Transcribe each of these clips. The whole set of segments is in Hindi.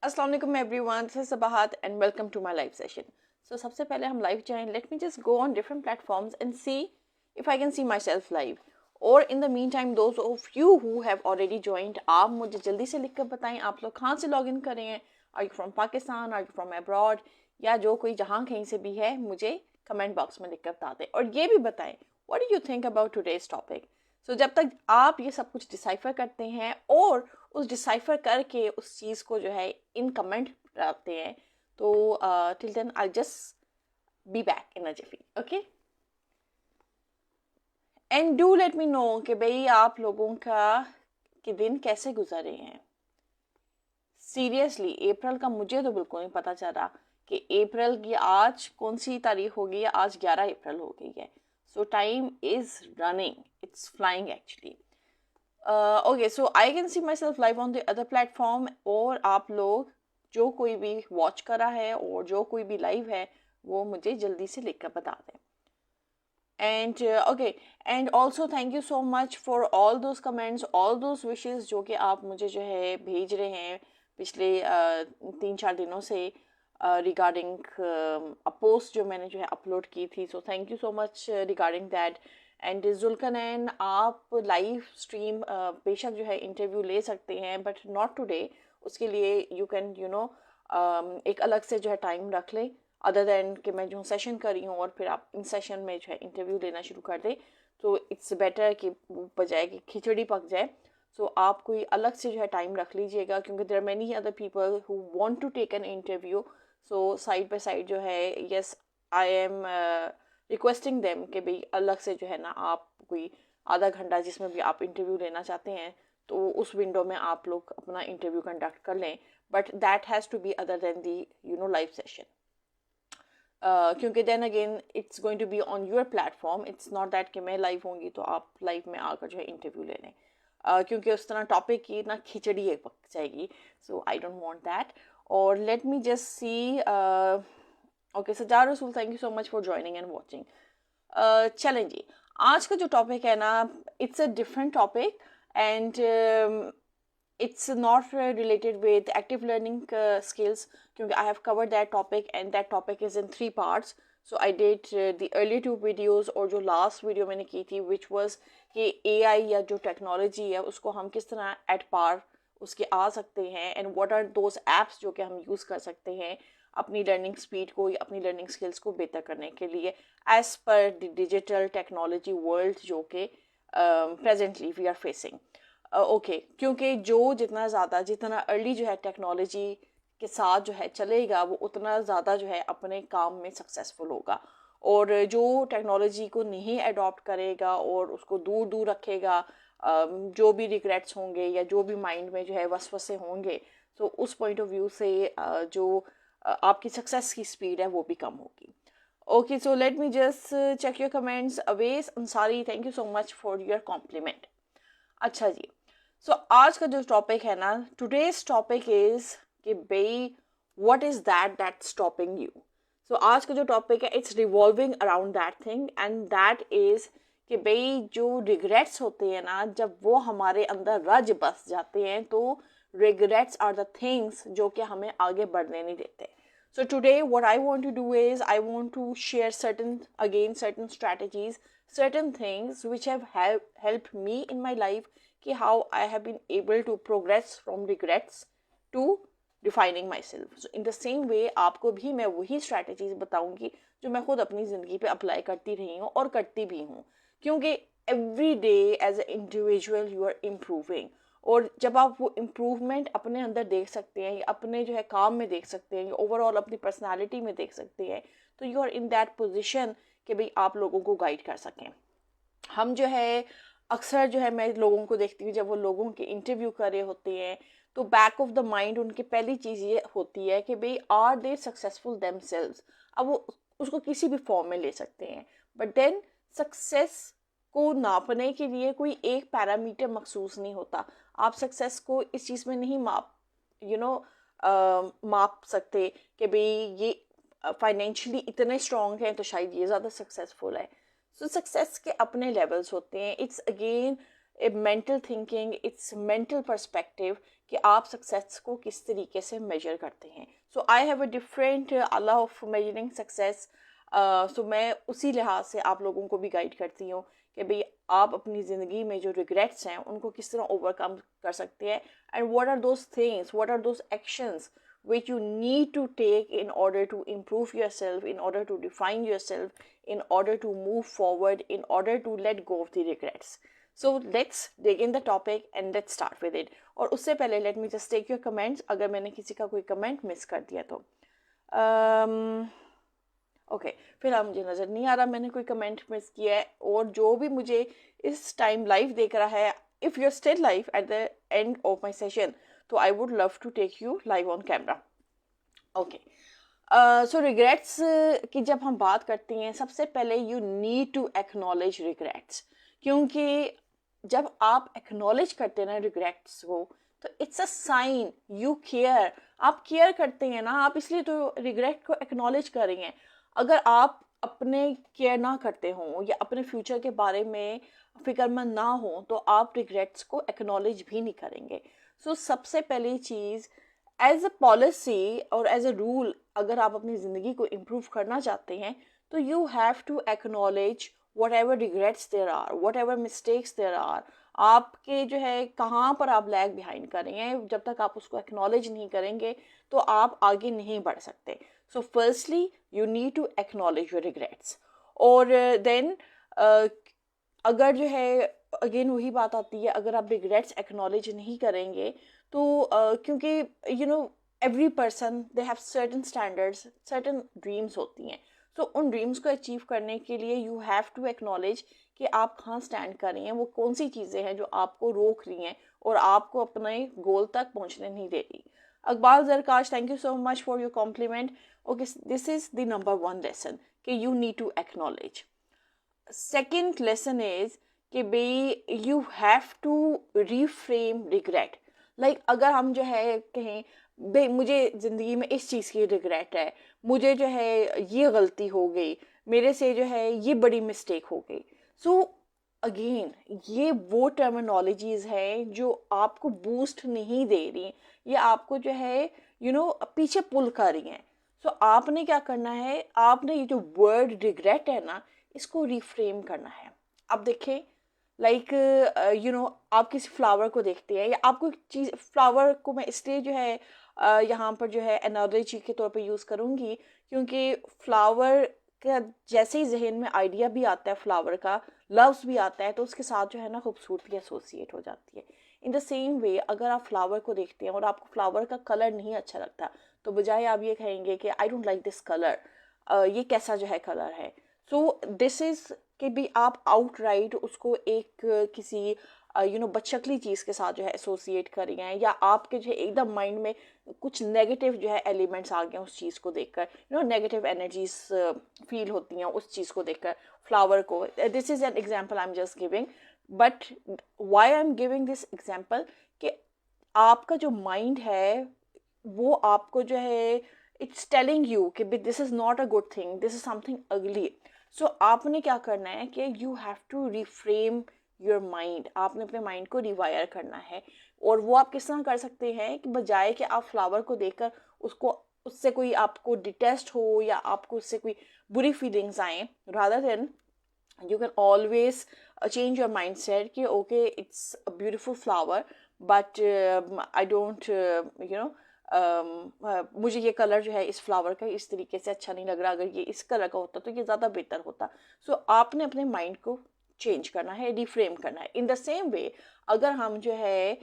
अस्सलाम वालेकुम everyone, this is Sabahat and welcome to my live session. So सबसे पहले हम लाइव जाएं। Let me just go on different platforms and see if I can see myself live. और in the meantime those of you who have already joined, आप मुझे जल्दी से लिख कर बताएं आप लोग कहाँ से लॉग इन कर रहे हैं। Are you from Pakistan, are you from abroad, या जो कोई जहाँ कहीं से भी है मुझे कमेंट बॉक्स में लिख कर बता दें। और ये भी बताएं what do you think about today's topic. So जब तक आप ये सब कुछ डिसाइफर करते हैं और उस डिसाइफर करके उस चीज़ को जो है इन कमेंट डालते हैं, तो till then I just be back in a jiffy. Okay, and do let me know कि भाई आप लोगों का के दिन कैसे गुजर रहे हैं। सीरियसली अप्रैल का मुझे तो बिल्कुल नहीं पता चल रहा कि अप्रैल की आज कौन सी तारीख हो गई है। आज 11 अप्रैल हो गई है। सो time is running, it's flying actually. Okay, so I can see myself live on the other platform. और आप लोग जो कोई भी वॉच कर रहा है और जो कोई भी लाइव है वो मुझे जल्दी से लिख कर बता दें। And okay, and also thank you so much for all those comments, all those wishes जो कि आप मुझे जो है भेज रहे हैं पिछले 3-4 दिनों से रिगार्डिंग अ पोस्ट जो मैंने जो है अपलोड की थी। So thank you so much regarding that. And Zulqarnain, आप लाइव स्ट्रीम बेशक जो है इंटरव्यू ले सकते हैं बट नॉट टुडे। उसके लिए यू कैन एक अलग से जो है टाइम रख लें, अदर दैन कि मैं जो सेशन कर रही हूँ और फिर आप इन सेशन में जो है इंटरव्यू लेना शुरू कर दें। तो इट्स बेटर कि बजाय कि खिचड़ी पक जाए। सो आप कोई अलग से जो है टाइम रख लीजिएगा, क्योंकि there are many other people who want to take an interview. So side by side जो है, yes I am requesting them कि भाई अलग से जो है ना आप कोई आधा घंटा जिसमें भी आप इंटरव्यू लेना चाहते हैं तो उस विंडो में आप लोग अपना इंटरव्यू कंडक्ट कर लें। But that has to be other than the live session. क्योंकि then again it's going to be on your platform. It's not that कि मैं लाइव होंगी तो आप लाइव में आकर जो है इंटरव्यू ले लें, क्योंकि उस तरह टॉपिक की ना खिचड़ी एक पक जाएगी। So I don't want that. और let me just see. Okay, Sajjad Rasool, thank you so much for joining and watching. चलें जी, आज का जो टॉपिक है ना, it's a different topic and it's not related with active learning skills, because I have covered that topic and that topic is in 3 parts. So I did the earlier 2 videos और जो last video मैंने की थी which was कि AI या जो technology है उसको हम किस तरह at par उसके आ सकते हैं and what are those apps जो कि हम use कर सकते हैं अपनी लर्निंग स्पीड को या अपनी लर्निंग स्किल्स को बेहतर करने के लिए as per the digital technology world जो कि presently we are facing. Okay, क्योंकि जितना अर्ली जो है टेक्नोलॉजी के साथ जो है चलेगा वो उतना ज़्यादा जो है अपने काम में सक्सेसफुल होगा। और जो टेक्नोलॉजी को नहीं अडॉप्ट करेगा और उसको दूर दूर रखेगा, जो भी रिग्रेट्स होंगे या जो भी माइंड में जो है वसवसे होंगे, तो उस पॉइंट ऑफ व्यू से जो आपकी सक्सेस की स्पीड है वो भी कम होगी। Okay, so let me just check your comments. Awais Ansari, thank you so much for your compliment. अच्छा जी, सो आज का जो टॉपिक है ना, टुडेज टॉपिक इज कि भाई what is that stopping you. So आज का जो टॉपिक है it's revolving around that thing and that is कि भाई जो रिग्रेट्स होते हैं ना, जब वो हमारे अंदर रज बस जाते हैं तो रिग्रेट्स आर द थिंग्स जो कि हमें आगे बढ़ने नहीं देते। So today what I want to do is I want to share certain strategies, certain things which have helped me in my life, कि how I have been able to progress from regrets to defining myself. So in the same way आपको भी मैं वही strategies बताऊंगी जो मैं खुद अपनी ज़िंदगी पे अप्लाई करती रही हूँ और करती भी हूँ, क्योंकि every day as an individual you are improving। और जब आप वो इम्प्रूवमेंट अपने अंदर देख सकते हैं या अपने जो है काम में देख सकते हैं या ओवरऑल अपनी पर्सनालिटी में देख सकते हैं, तो you are in that position कि भाई आप लोगों को गाइड कर सकें। हम जो है अक्सर जो है मैं लोगों को देखती हूँ जब वो लोगों के इंटरव्यू कर रहे होते हैं तो बैक ऑफ द माइंड उनकी पहली चीज़ ये होती है कि भाई आर दे सक्सेसफुल देमसेल्व्स। अब वो उसको किसी भी फॉर्म में ले सकते हैं, बट देन सक्सेस को नापने के लिए कोई एक पैरामीटर मखसूस नहीं होता। आप सक्सेस को इस चीज़ में नहीं माप सकते कि भाई ये फाइनेंशियली इतने स्ट्रॉन्ग हैं तो शायद ये ज़्यादा सक्सेसफुल है। सो सक्सेस के अपने लेवल्स होते हैं। It's again A mental thinking, it's mental perspective कि आप सक्सेस को किस तरीके से मेजर करते हैं. सो आई हैव अ डिफरेंट अला ऑफ मेजरिंग सक्सेस. सो मैं उसी लिहाज से आप लोगों को भी गाइड करती हूँ कि भाई आप अपनी ज़िंदगी में जो रिग्रेट्स हैं उनको किस तरह ओवरकम कर सकते हैं, and what are those things, what are those actions which you need to take in order to improve yourself, in order to define yourself, in order to move forward, in order to let go of the regrets. So let's dig in the topic and let's start with it. और उससे पहले let me just take your comments अगर मैंने किसी का कोई कमेंट मिस कर दिया तो. ओके, फिलहाल मुझे नज़र नहीं आ रहा मैंने कोई कमेंट मिस किया है. और जो भी मुझे इस टाइम लाइव देख रहा है, if you are still live at the end of my session, तो I would love to take you live on camera. Okay, so regrets की जब हम बात करती हैं, सबसे पहले you need to acknowledge regrets, क्योंकि जब आप एक्नॉलेज करते हैं ना रिग्रेट्स को, तो it's a sign you care. आप केयर करते हैं ना, आप इसलिए तो रिग्रेट को एक्नॉलेज कर रही हैं. अगर आप अपने केयर ना करते हों या अपने फ्यूचर के बारे में फिक्रमंद ना हो, तो आप रिग्रेट्स को एक्नॉलेज भी नहीं करेंगे. सो सबसे पहली चीज़, एज अ पॉलिसी और एज अ रूल, अगर आप अपनी ज़िंदगी को इम्प्रूव करना चाहते हैं, तो you have to acknowledge whatever regrets there are, whatever mistakes there are. आपके जो है कहाँ पर आप लैग बिहाइंड कर रहे हैं, जब तक आप उसको एक्नॉलेज नहीं करेंगे तो आप आगे नहीं बढ़ सकते. So firstly you need to acknowledge your regrets. और देन अगर जो है अगेन वही बात आती है, अगर आप रिग्रेट्स एक्नॉलेज नहीं करेंगे तो क्योंकि you know every person they have certain standards, certain dreams होती हैं. सो उन ड्रीम्स को अचीव करने के लिए यू हैव टू एक्नॉलेज कि आप कहाँ स्टैंड कर रही हैं, वो कौन सी चीज़ें हैं जो आपको रोक रही हैं और आपको अपने गोल तक पहुँचने नहीं दे रही. Iqbal Zarkash, thank you so much for your compliment. Okay, this is the number one lesson कि you need to acknowledge. Second lesson is कि भाई you have to reframe regret. Like अगर हम जो है कहें भाई मुझे ज़िंदगी में इस चीज़ की रिग्रेट है, मुझे जो है ये गलती हो गई, मेरे से जो है ये बड़ी मिस्टेक हो गई. सो अगेन ये वो टर्मिनोलॉजीज़ हैं जो आपको बूस्ट नहीं दे रही, ये आपको जो है पीछे पुल कर रही हैं. सो आपने क्या करना है, आपने ये जो वर्ड रिग्रेट है ना, इसको रिफ्रेम करना है. अब देखें लाइक आप किसी फ्लावर को देखते हैं या आपको चीज़, फ्लावर को मैं इसलिए जो है यहाँ पर जो है एनालॉजी के तौर पे यूज़ करूँगी क्योंकि फ्लावर का जैसे ही जहन में आइडिया भी आता है, फ्लावर का लव्स भी आता है, तो उसके साथ जो है ना खूबसूरती एसोसिएट हो जाती है. इन द सेम वे अगर आप फ्लावर को देखते हैं और आपको फ्लावर का कलर नहीं अच्छा लगता, तो बजाय आप ये कहेंगे कि I don't like this colour, ये कैसा जो है कलर है. सो दिस इज़ कि भी आप आउटराइट उसको एक किसी बदशकली चीज़ के साथ जो है एसोसिएट कर रही हैं, या आपके जो है एकदम माइंड में कुछ नेगेटिव जो है एलिमेंट्स आ गए उस चीज़ को देखकर, नेगेटिव एनर्जीज फील होती हैं उस चीज़ को देखकर, फ्लावर को. This is an example I am just giving, but why I am giving this example कि आपका जो माइंड है वो आपको जो है इट्स टेलिंग यू कि this is not a good thing, this is something ugly. So आपने क्या करना है कि you have to reframe your mind. आपने अपने माइंड को रिवायर करना है. और वो आप किस तरह कर सकते हैं कि बजाय कि आप फ्लावर को देखकर उससे कोई आपको डिटेस्ट हो या आपको उससे कोई बुरी फीलिंग्स आए, rather than you can always change your mind set कि okay it's a beautiful flower but I don't मुझे ये कलर जो है इस फ्लावर का इस तरीके से अच्छा नहीं लग रहा, अगर ये इस कलर का होता तो ये ज़्यादा बेहतर होता. सो आपने अपने माइंड को चेंज करना है, रिफ्रेम करना है. इन द सेम वे अगर हम जो है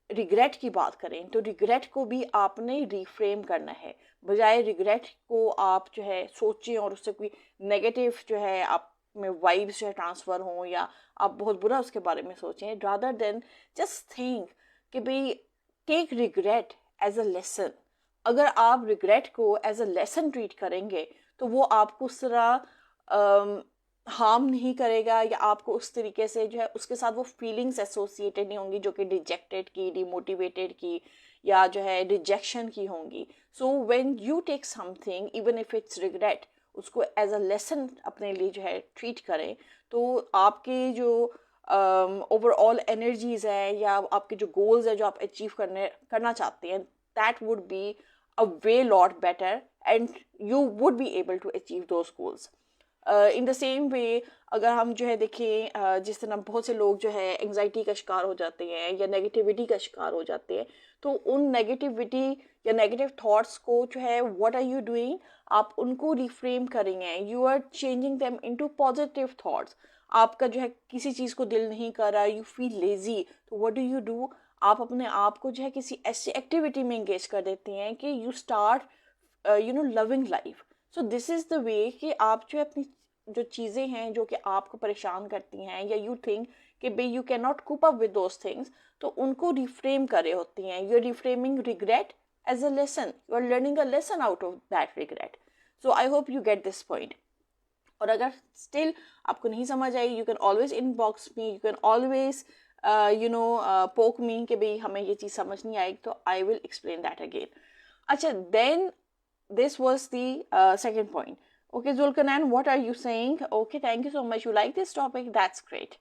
रिग्रेट की बात करें, तो रिग्रेट को भी आपने रिफ्रेम करना है. बजाय रिग्रेट को आप जो है सोचें और उससे कोई नेगेटिव जो है आप में वाइब्स जो है ट्रांसफ़र हों या आप बहुत बुरा उसके बारे में सोचें, रादर देन जस्ट थिंक कि भाई take regret as a lesson. अगर आप रिग्रेट को एज अ लेसन ट्रीट करेंगे तो वो आपको उस तरह हार्म नहीं करेगा या आपको उस तरीके से जो है उसके साथ वो फीलिंग्स एसोसिएटेड नहीं होंगी जो कि डिजेक्टेड की, डिमोटिवेटेड की या जो है रिजेक्शन की होंगी. So when you take something even if it's regret, उसको एज अ लेसन अपने लिए जो है ट्रीट करें, तो आपके जो ओवरऑल एनर्जीज है या आपके जो गोल्स है जो आप अचीव करना चाहते हैं, that would be a way lot better and you would be able to achieve those goals. In the same way अगर हम जो है देखें, जिस तरह बहुत से लोग जो है एंजाइटी का शिकार हो जाते हैं या नेगेटिविटी का शिकार हो जाते हैं, तो उन नेगेटिविटी या नेगेटिव थॉट्स को जो है व्हाट आर यू डूइंग, आप उनको रिफ्रेम करेंगे, you are changing them into positive thoughts. आपका जो है किसी चीज़ को दिल नहीं कर रहा, यू फील लेजी, तो व्हाट डू, आप अपने आप को जो है किसी ऐसी एक्टिविटी में इंगेज कर देते हैं कि you start loving life. So this is the way कि आप जो है अपनी जो चीज़ें हैं जो कि आपको परेशान करती हैं या यू थिंक कि भाई you can not cope up with those things, तो उनको रिफ्रेम करे होती हैं. You are reframing regret as a lesson, you are learning a lesson out of that regret. So I hope you get this point. और अगर स्टिल आपको नहीं समझ आई, you can always inbox me, you can always poke me कि भाई हमें ये चीज़ समझ नहीं आई, तो I will explain that again. अच्छा, then this was the second point. Okay, Zulkarnain, what are you saying? Okay, thank you so much. You like this topic? That's great.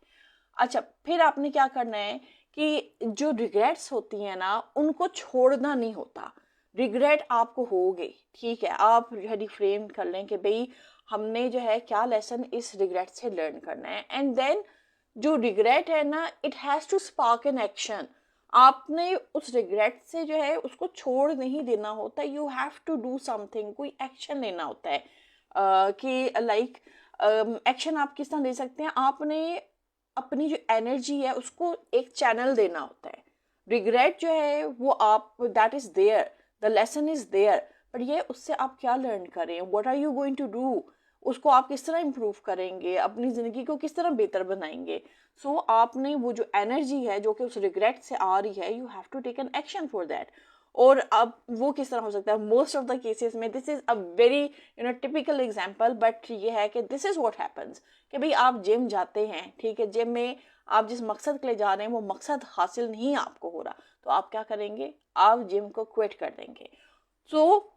अच्छा, फिर आपने क्या करना है कि जो रिग्रेट्स होती हैं ना, उनको छोड़ना नहीं होता. रिग्रेट आपको हो गई, ठीक है, आप जो है रिफ्रेम कर लें कि भाई हमने जो है क्या लेसन इस रिग्रेट से लर्न करना है. एंड देन जो रिग्रेट है ना, it has to spark an action. आपने उस रिग्रेट से जो है उसको छोड़ नहीं देना होता, you have to do something, कोई एक्शन लेना होता है. कि लाइक एक्शन आप किस तरह ले सकते हैं, आपने अपनी जो एनर्जी है उसको एक चैनल देना होता है. रिग्रेट जो है वो आप, that is there, the lesson is there, but ये उससे आप क्या लर्न करें, what are you going to do, उसको आप किस तरह इम्प्रूव करेंगे, अपनी ज़िंदगी को किस तरह बेहतर बनाएंगे. सो आपने वो जो एनर्जी है जो कि उस रिग्रेट से आ रही है, you have to take an action for that. और अब वो किस तरह हो सकता है, मोस्ट ऑफ द केसेस में this is a very typical example, but ये है कि दिस इज़ व्हाट हैपन्स कि भाई आप जिम जाते हैं, ठीक है, जिम में आप जिस मकसद के लिए जा रहे हैं वो मकसद हासिल नहीं आपको हो रहा, तो आप क्या करेंगे, आप जिम को क्विट कर देंगे. सो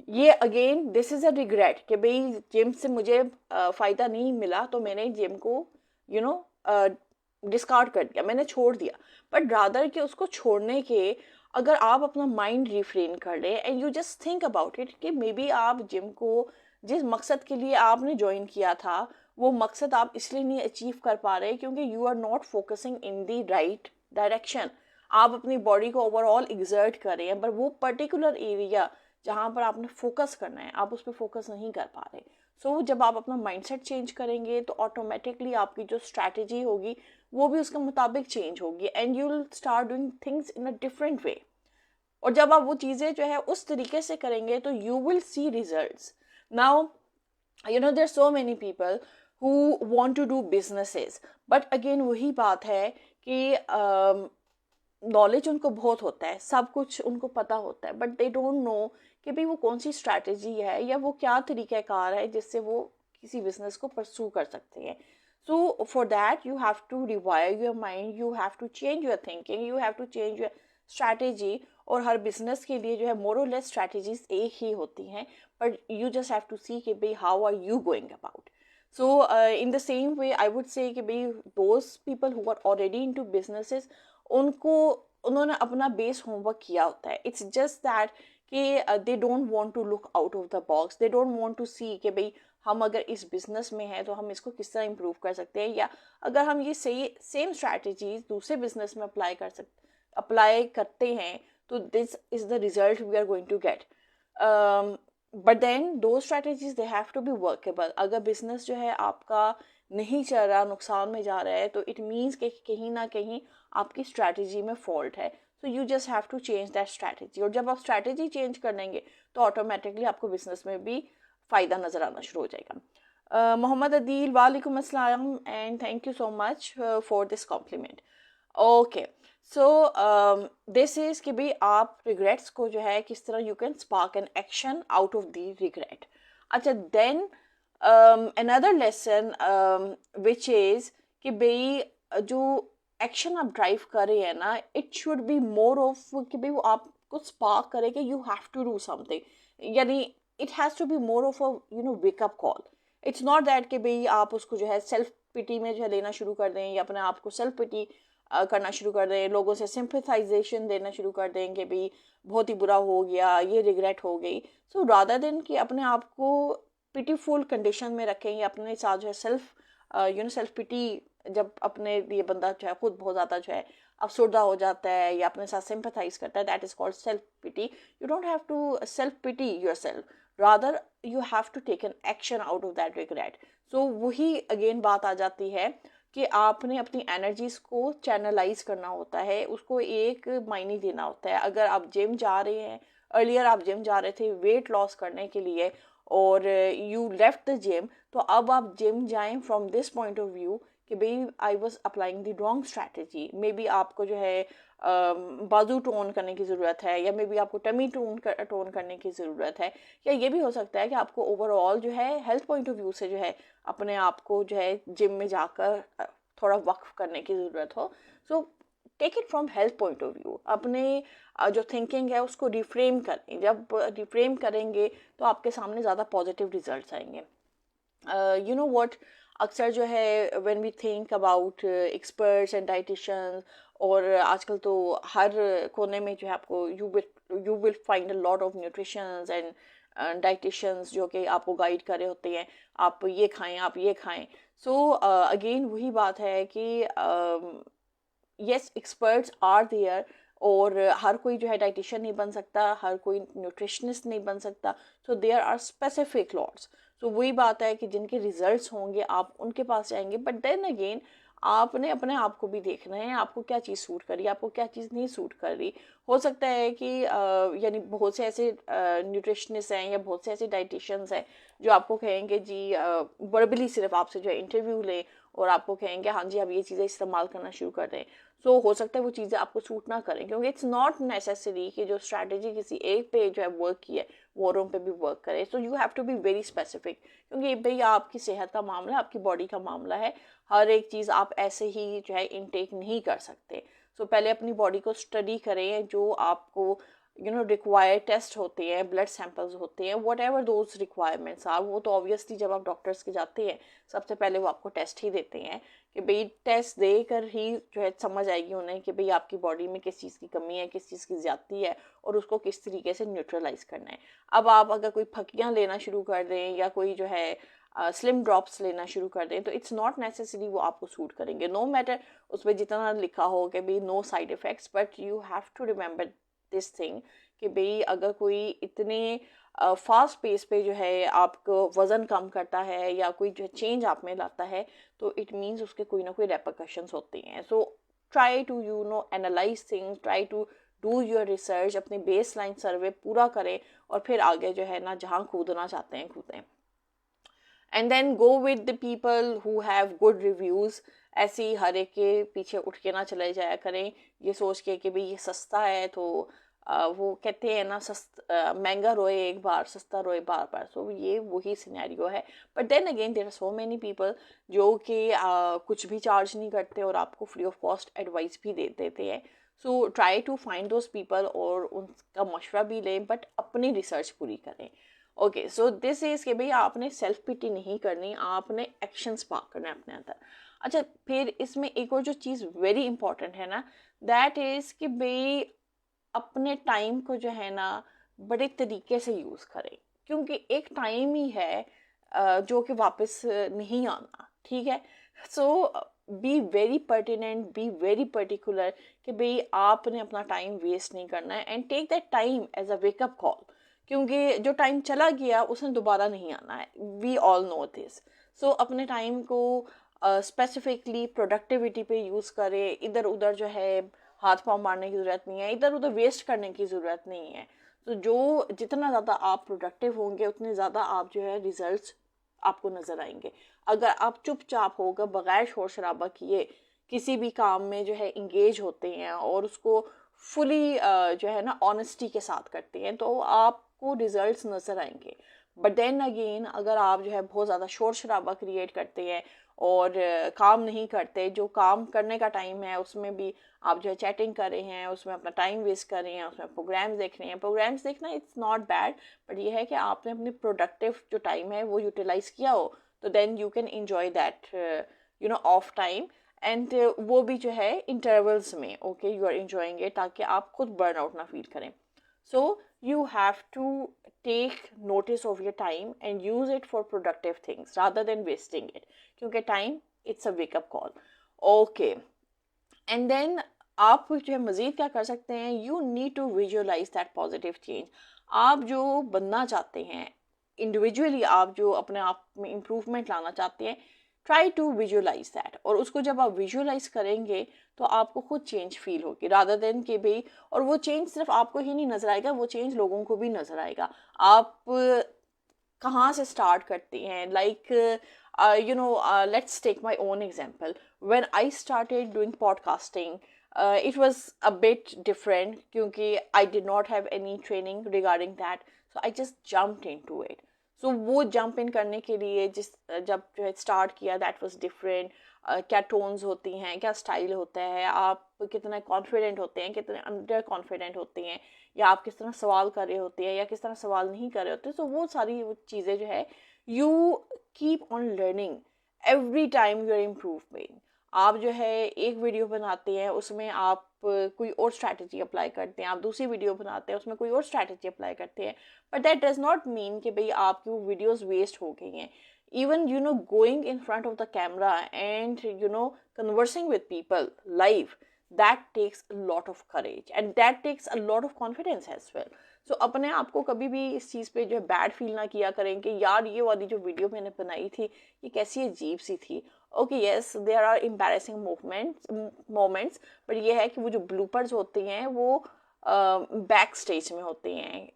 ये again this is a regret कि भाई जिम से मुझे फ़ायदा नहीं मिला, तो मैंने जिम को डिस्कार्ड कर दिया, मैंने छोड़ दिया. बट रादर कि उसको छोड़ने के अगर आप अपना माइंड रिफ्रेन कर लें and you just think about it कि मे बी आप जिम को जिस मकसद के लिए आपने ज्वाइन किया था वो मकसद आप इसलिए नहीं अचीव कर पा रहे क्योंकि you are not focusing in the right direction. आप अपनी बॉडी को ओवरऑल एग्जर्ट कर रहे हैं, पर वो पर्टिकुलर एरिया जहाँ पर आपने फोकस करना है आप उस पर फोकस नहीं कर पा रहे. सो जब आप अपना माइंडसेट चेंज करेंगे तो ऑटोमेटिकली आपकी जो स्ट्रैटेजी होगी वो भी उसके मुताबिक चेंज होगी and you will start doing things in a different way. और जब आप वो चीज़ें जो है उस तरीके से करेंगे तो you will see results. Now there so many people who want to do businesses, but again वही बात है कि नॉलेज उनको बहुत होता है, सब कुछ उनको पता होता है, बट दे डोंट नो कि भाई वो कौन सी स्ट्रैटेजी है या वो क्या तरीक़ाकार है जिससे वो किसी बिजनेस को परस्यू कर सकते हैं. So for that you have to rewire your mind, you have to change your thinking, you have to change your strategy. और हर बिजनेस के लिए जो है मोर और लेस स्ट्रैटेजीज एक ही होती हैं, but you just have to see कि भाई how are you going about. So in the same way I would say कि भाई those people who are already into businesses उन्होंने अपना बेस होमवर्क किया होता है. इट्स जस्ट दैट कि they don't want to look out of the box, they don't want to see कि भाई हम अगर इस बिज़नेस में हैं तो हम इसको किस तरह इम्प्रूव कर सकते हैं, या अगर हम ये सेम स्ट्रैटेजीज दूसरे बिजनेस में अप्लाई करते हैं तो this is the result we are going to get. But then those strategies they have to be workable. अगर बिजनेस जो है आपका नहीं चल रहा, नुकसान में जा रहा है, तो इट मीन्स कि कहीं ना कहीं आपकी स्ट्रैटेजी में फॉल्ट है. So you just have to change that strategy. और जब आप स्ट्रैटेजी चेंज कर लेंगे तो ऑटोमेटिकली आपको बिजनेस में भी फ़ायदा नज़र आना शुरू हो जाएगा. मोहम्मद अदील, वालेकुम अस्सलाम and thank you so much for this complement. Okay, so this is कि भाई आप रिग्रेट्स को जो है किस तरह you can spark an action out of the regret. अच्छा, then another lesson which is कि भाई जो एक्शन आप ड्राइव कर रहे हैं ना, it should be more of कि भाई वो आपको स्पार्क करे कि you have to do something, यानी it has to be more of a wake up call it's not that कि भाई आप उसको जो है सेल्फ पिटी में जो है लेना शुरू कर दें या अपने आप को सेल्फ पिटी करना शुरू कर दें, लोगों से सिंपथाइजेशन देना शुरू कर दें कि भाई बहुत ही बुरा हो गया, ये रिग्रेट हो गई। सो रादर देन कि अपने आप को पिटीफुल कंडीशन में रखें या अपने साथ जो है सेल्फ पिटी, जब अपने लिए बंदा जो है खुद बहुत ज़्यादा जो है अफसरदा हो जाता है या अपने साथ सिंपथाइज करता है, that is called self pity. You don't have to self pity yourself, rather you have to take an action out of that regret. So वही अगेन बात आ जाती है कि आपने अपनी एनर्जीज को चैनलाइज करना होता है, उसको एक मायने देना होता है। अगर आप जिम जा रहे हैं, अर्लियर आप जिम जा रहे थे वेट लॉस करने के लिए और यू लेफ्ट द जिम, तो अब आप जिम जाएं from this point of view कि भाई I was applying the wrong strategy. May be आपको जो है बाजू टोन करने की ज़रूरत है, या मे बी आपको टमी टोन करने की ज़रूरत है, या ये भी हो सकता है कि आपको ओवरऑल जो है हेल्थ पॉइंट ऑफ व्यू से जो है अपने आप को जो है जिम में जाकर थोड़ा वक्फ करने की ज़रूरत हो। So take it from health point of view, अपने जो थिंकिंग है उसको रिफ्रेम करें। जब रिफ्रेम करेंगे तो आपके सामने ज़्यादा पॉजिटिव रिजल्ट्स आएंगे। यू नो व्हाट, अक्सर जो है when we think about experts and dieticians, और आजकल तो हर कोने में जो है आपको you will find a lot of nutritions and dieticians जो कि आपको गाइड कर रहे होते हैं, आप ये खाएं, आप ये खाएं। सो अगेन वही बात है कि यस, एक्सपर्ट्स आर देयर, और हर कोई जो है डाइटिशियन नहीं बन सकता, हर कोई न्यूट्रिशनिस्ट नहीं बन सकता। So there are specific lots. सो वही बात है कि जिनके रिजल्ट्स होंगे आप उनके पास जाएंगे, बट देन अगेन आपने अपने आप को भी देखना है, आपको क्या चीज़ सूट कर रही है, आपको क्या चीज़ नहीं सूट कर रही। हो सकता है कि यानी बहुत से ऐसे न्यूट्रिशनिस्ट हैं या बहुत से ऐसे डाइटिशियंस हैं जो आपको कहेंगे जी वर्बली सिर्फ आपसे जो है इंटरव्यू लें और आपको कहेंगे हाँ जी आप ये चीज़ें इस्तेमाल करना शुरू कर दें। सो हो सकता है वो चीज़ें आपको सूट ना करें, क्योंकि इट्स नॉट नेसेसरी कि जो स्ट्रैटेजी किसी एक पे जो है वर्क की है वो औरों पे भी वर्क करे। So you have to be very specific, क्योंकि भाई आपकी सेहत का मामला है, आपकी बॉडी का मामला है, हर एक चीज़ आप ऐसे ही जो है इनटेक नहीं कर सकते। सो पहले अपनी बॉडी को स्टडी करें, जो आपको रिक्वायर्ड टेस्ट होते हैं, ब्लड सैंपल्स होते हैं, whatever those requirements are, वो तो ऑब्वियसली जब आप डॉक्टर्स के जाते हैं सबसे पहले वो आपको टेस्ट ही देते हैं कि भाई टेस्ट देकर ही जो है समझ आएगी उन्हें कि भाई आपकी बॉडी में किस चीज़ की कमी है, किस चीज़ की ज़्यादती है, और उसको किस तरीके से न्यूट्रलाइज करना है। अब आप अगर कोई फकियाँ लेना शुरू कर दें या कोई जो है स्लिम ड्रॉप्स लेना शुरू कर दें, तो इट्स नॉट नेसेसरी वो आपको सूट करेंगे, नो मैटर उस पर जितना लिखा हो कि भाई no side effects. But you have to remember this thing कि भाई अगर कोई इतने फास्ट पेस पे जो है आपको वज़न कम करता है या कोई जो चेंज आप में लाता है, तो इट मीन्स उसके कोई ना कोई रेपरकशंस होते हैं। So try to analyse things, try to do your research, अपने बेस लाइन सर्वे पूरा करें और फिर आगे जो है ना जहाँ कूदना चाहते हैं कूदें। And then go with the people who have good reviews. ऐसे ही हर एक के पीछे उठ के ना चले जाया करें ये सोच के कि भाई ये सस्ता है, तो वो कहते हैं ना महंगा रोए एक बार, सस्ता रोए बार बार। सो ये वही सिनेरियो है। But then again there are so many people जो कि कुछ भी चार्ज नहीं करते और आपको फ्री ऑफ कॉस्ट एडवाइस भी दे देते हैं। So try to find those people और उनका मशवरा भी लें, बट अपनी रिसर्च पूरी करें। ओके, सो दिस इज कि भाई आपने सेल्फ पिटी नहीं करनी, आपने एक्शन स्पार्क करना है अपने अंदर। अच्छा, फिर इसमें एक और जो चीज़ वेरी इंपॉर्टेंट है ना, दैट इज़ कि भाई अपने टाइम को जो है ना बड़े तरीके से यूज़ करें, क्योंकि एक टाइम ही है जो कि वापस नहीं आना, ठीक है। So be very pertinent, be very particular कि भाई आपने अपना टाइम वेस्ट नहीं करना है, and take that time as a wake up call, क्योंकि जो टाइम चला गया उसने दोबारा नहीं आना है। We all know this. So अपने टाइम को स्पेसिफिकली प्रोडक्टिविटी पे यूज़ करें, इधर उधर जो है हाथ पाँव मारने की ज़रूरत नहीं है, इधर उधर वेस्ट करने की ज़रूरत नहीं है। तो जो जितना ज़्यादा आप प्रोडक्टिव होंगे उतने ज़्यादा आप जो है रिजल्ट्स आपको नज़र आएंगे। अगर आप चुपचाप होकर बगैर शोर शराबा किए किसी भी काम में जो है इंगेज होते हैं और उसको फुली जो है ना ऑनेस्टी के साथ करते हैं, तो आपको रिजल्ट्स नज़र आएंगे। बट देन अगेन अगर आप जो है बहुत ज़्यादा शोर शराबा क्रिएट करते हैं और काम नहीं करते, जो काम करने का टाइम है उसमें भी आप जो है चैटिंग कर रहे हैं, उसमें अपना टाइम वेस्ट कर रहे हैं, उसमें प्रोग्राम्स देख रहे हैं। प्रोग्राम्स देखना इट्स नॉट बैड, बट ये है कि आपने अपनी प्रोडक्टिव जो टाइम है वो यूटिलाइज़ किया हो, तो then you can enjoy that off time, and वो भी जो है इंटरवल्स में, okay, you are enjoying it, ताकि आप खुद बर्न आउट ना फील करें. So you have to take notice of your time and use it for productive things rather than wasting it. क्योंकि time it's a wake up call. Okay. And then आप जो है मज़ीद क्या कर सकते हैं, you need to visualize that positive change. आप जो बनना चाहते हैं इंडिविजुअली, आप जो अपने आप में इम्प्रूवमेंट लाना चाहते हैं, ट्राई टू विजुअलाइज दैट. और उसको जब आप विजुअलाइज करेंगे तो आपको खुद चेंज फील होगी, रादर देन कि भाई, और वो चेंज सिर्फ आपको ही नहीं नजर आएगा, वो चेंज लोगों को भी नजर आएगा. आप कहाँ से स्टार्ट करते हैं, like let's take my own example. When I started doing podcasting, it was a bit different क्योंकि I did not have any training regarding that, so I just jumped into it. So वो jump in करने के लिए जब जो है start किया, that was different. क्या टोन्स होती हैं, क्या स्टाइल होता है, आप कितने कॉन्फिडेंट होते हैं, कितने अंडर कॉन्फिडेंट होते हैं, या आप किस तरह सवाल कर रहे होते हैं या किस तरह सवाल नहीं कर रहे होते. तो वो सारी चीज़ें जो है, you keep on learning every time, you are improving. आप जो है एक वीडियो बनाते हैं, उसमें आप कोई और स्ट्रैटेजी अप्लाई करते हैं, आप दूसरी वीडियो बनाते हैं, उसमें कोई और स्ट्रैटेजी अप्लाई करते हैं, but that does not mean कि भाई आपकी वो वीडियोस वेस्ट हो गई हैं. Even going in front of the camera and conversing with people live, that takes a lot of courage and that takes a lot of confidence as well. So अपने आप को कभी भी इस चीज़ पे जो है बैड फील ना किया करें कि यार ये वाली जो वीडियो मैंने बनाई थी ये कैसी अजीब सी थी. Okay, yes, there are embarrassing moments, but ये है कि वो जो ब्लूपर्स होते हैं वो बैक स्टेज में होते हैं.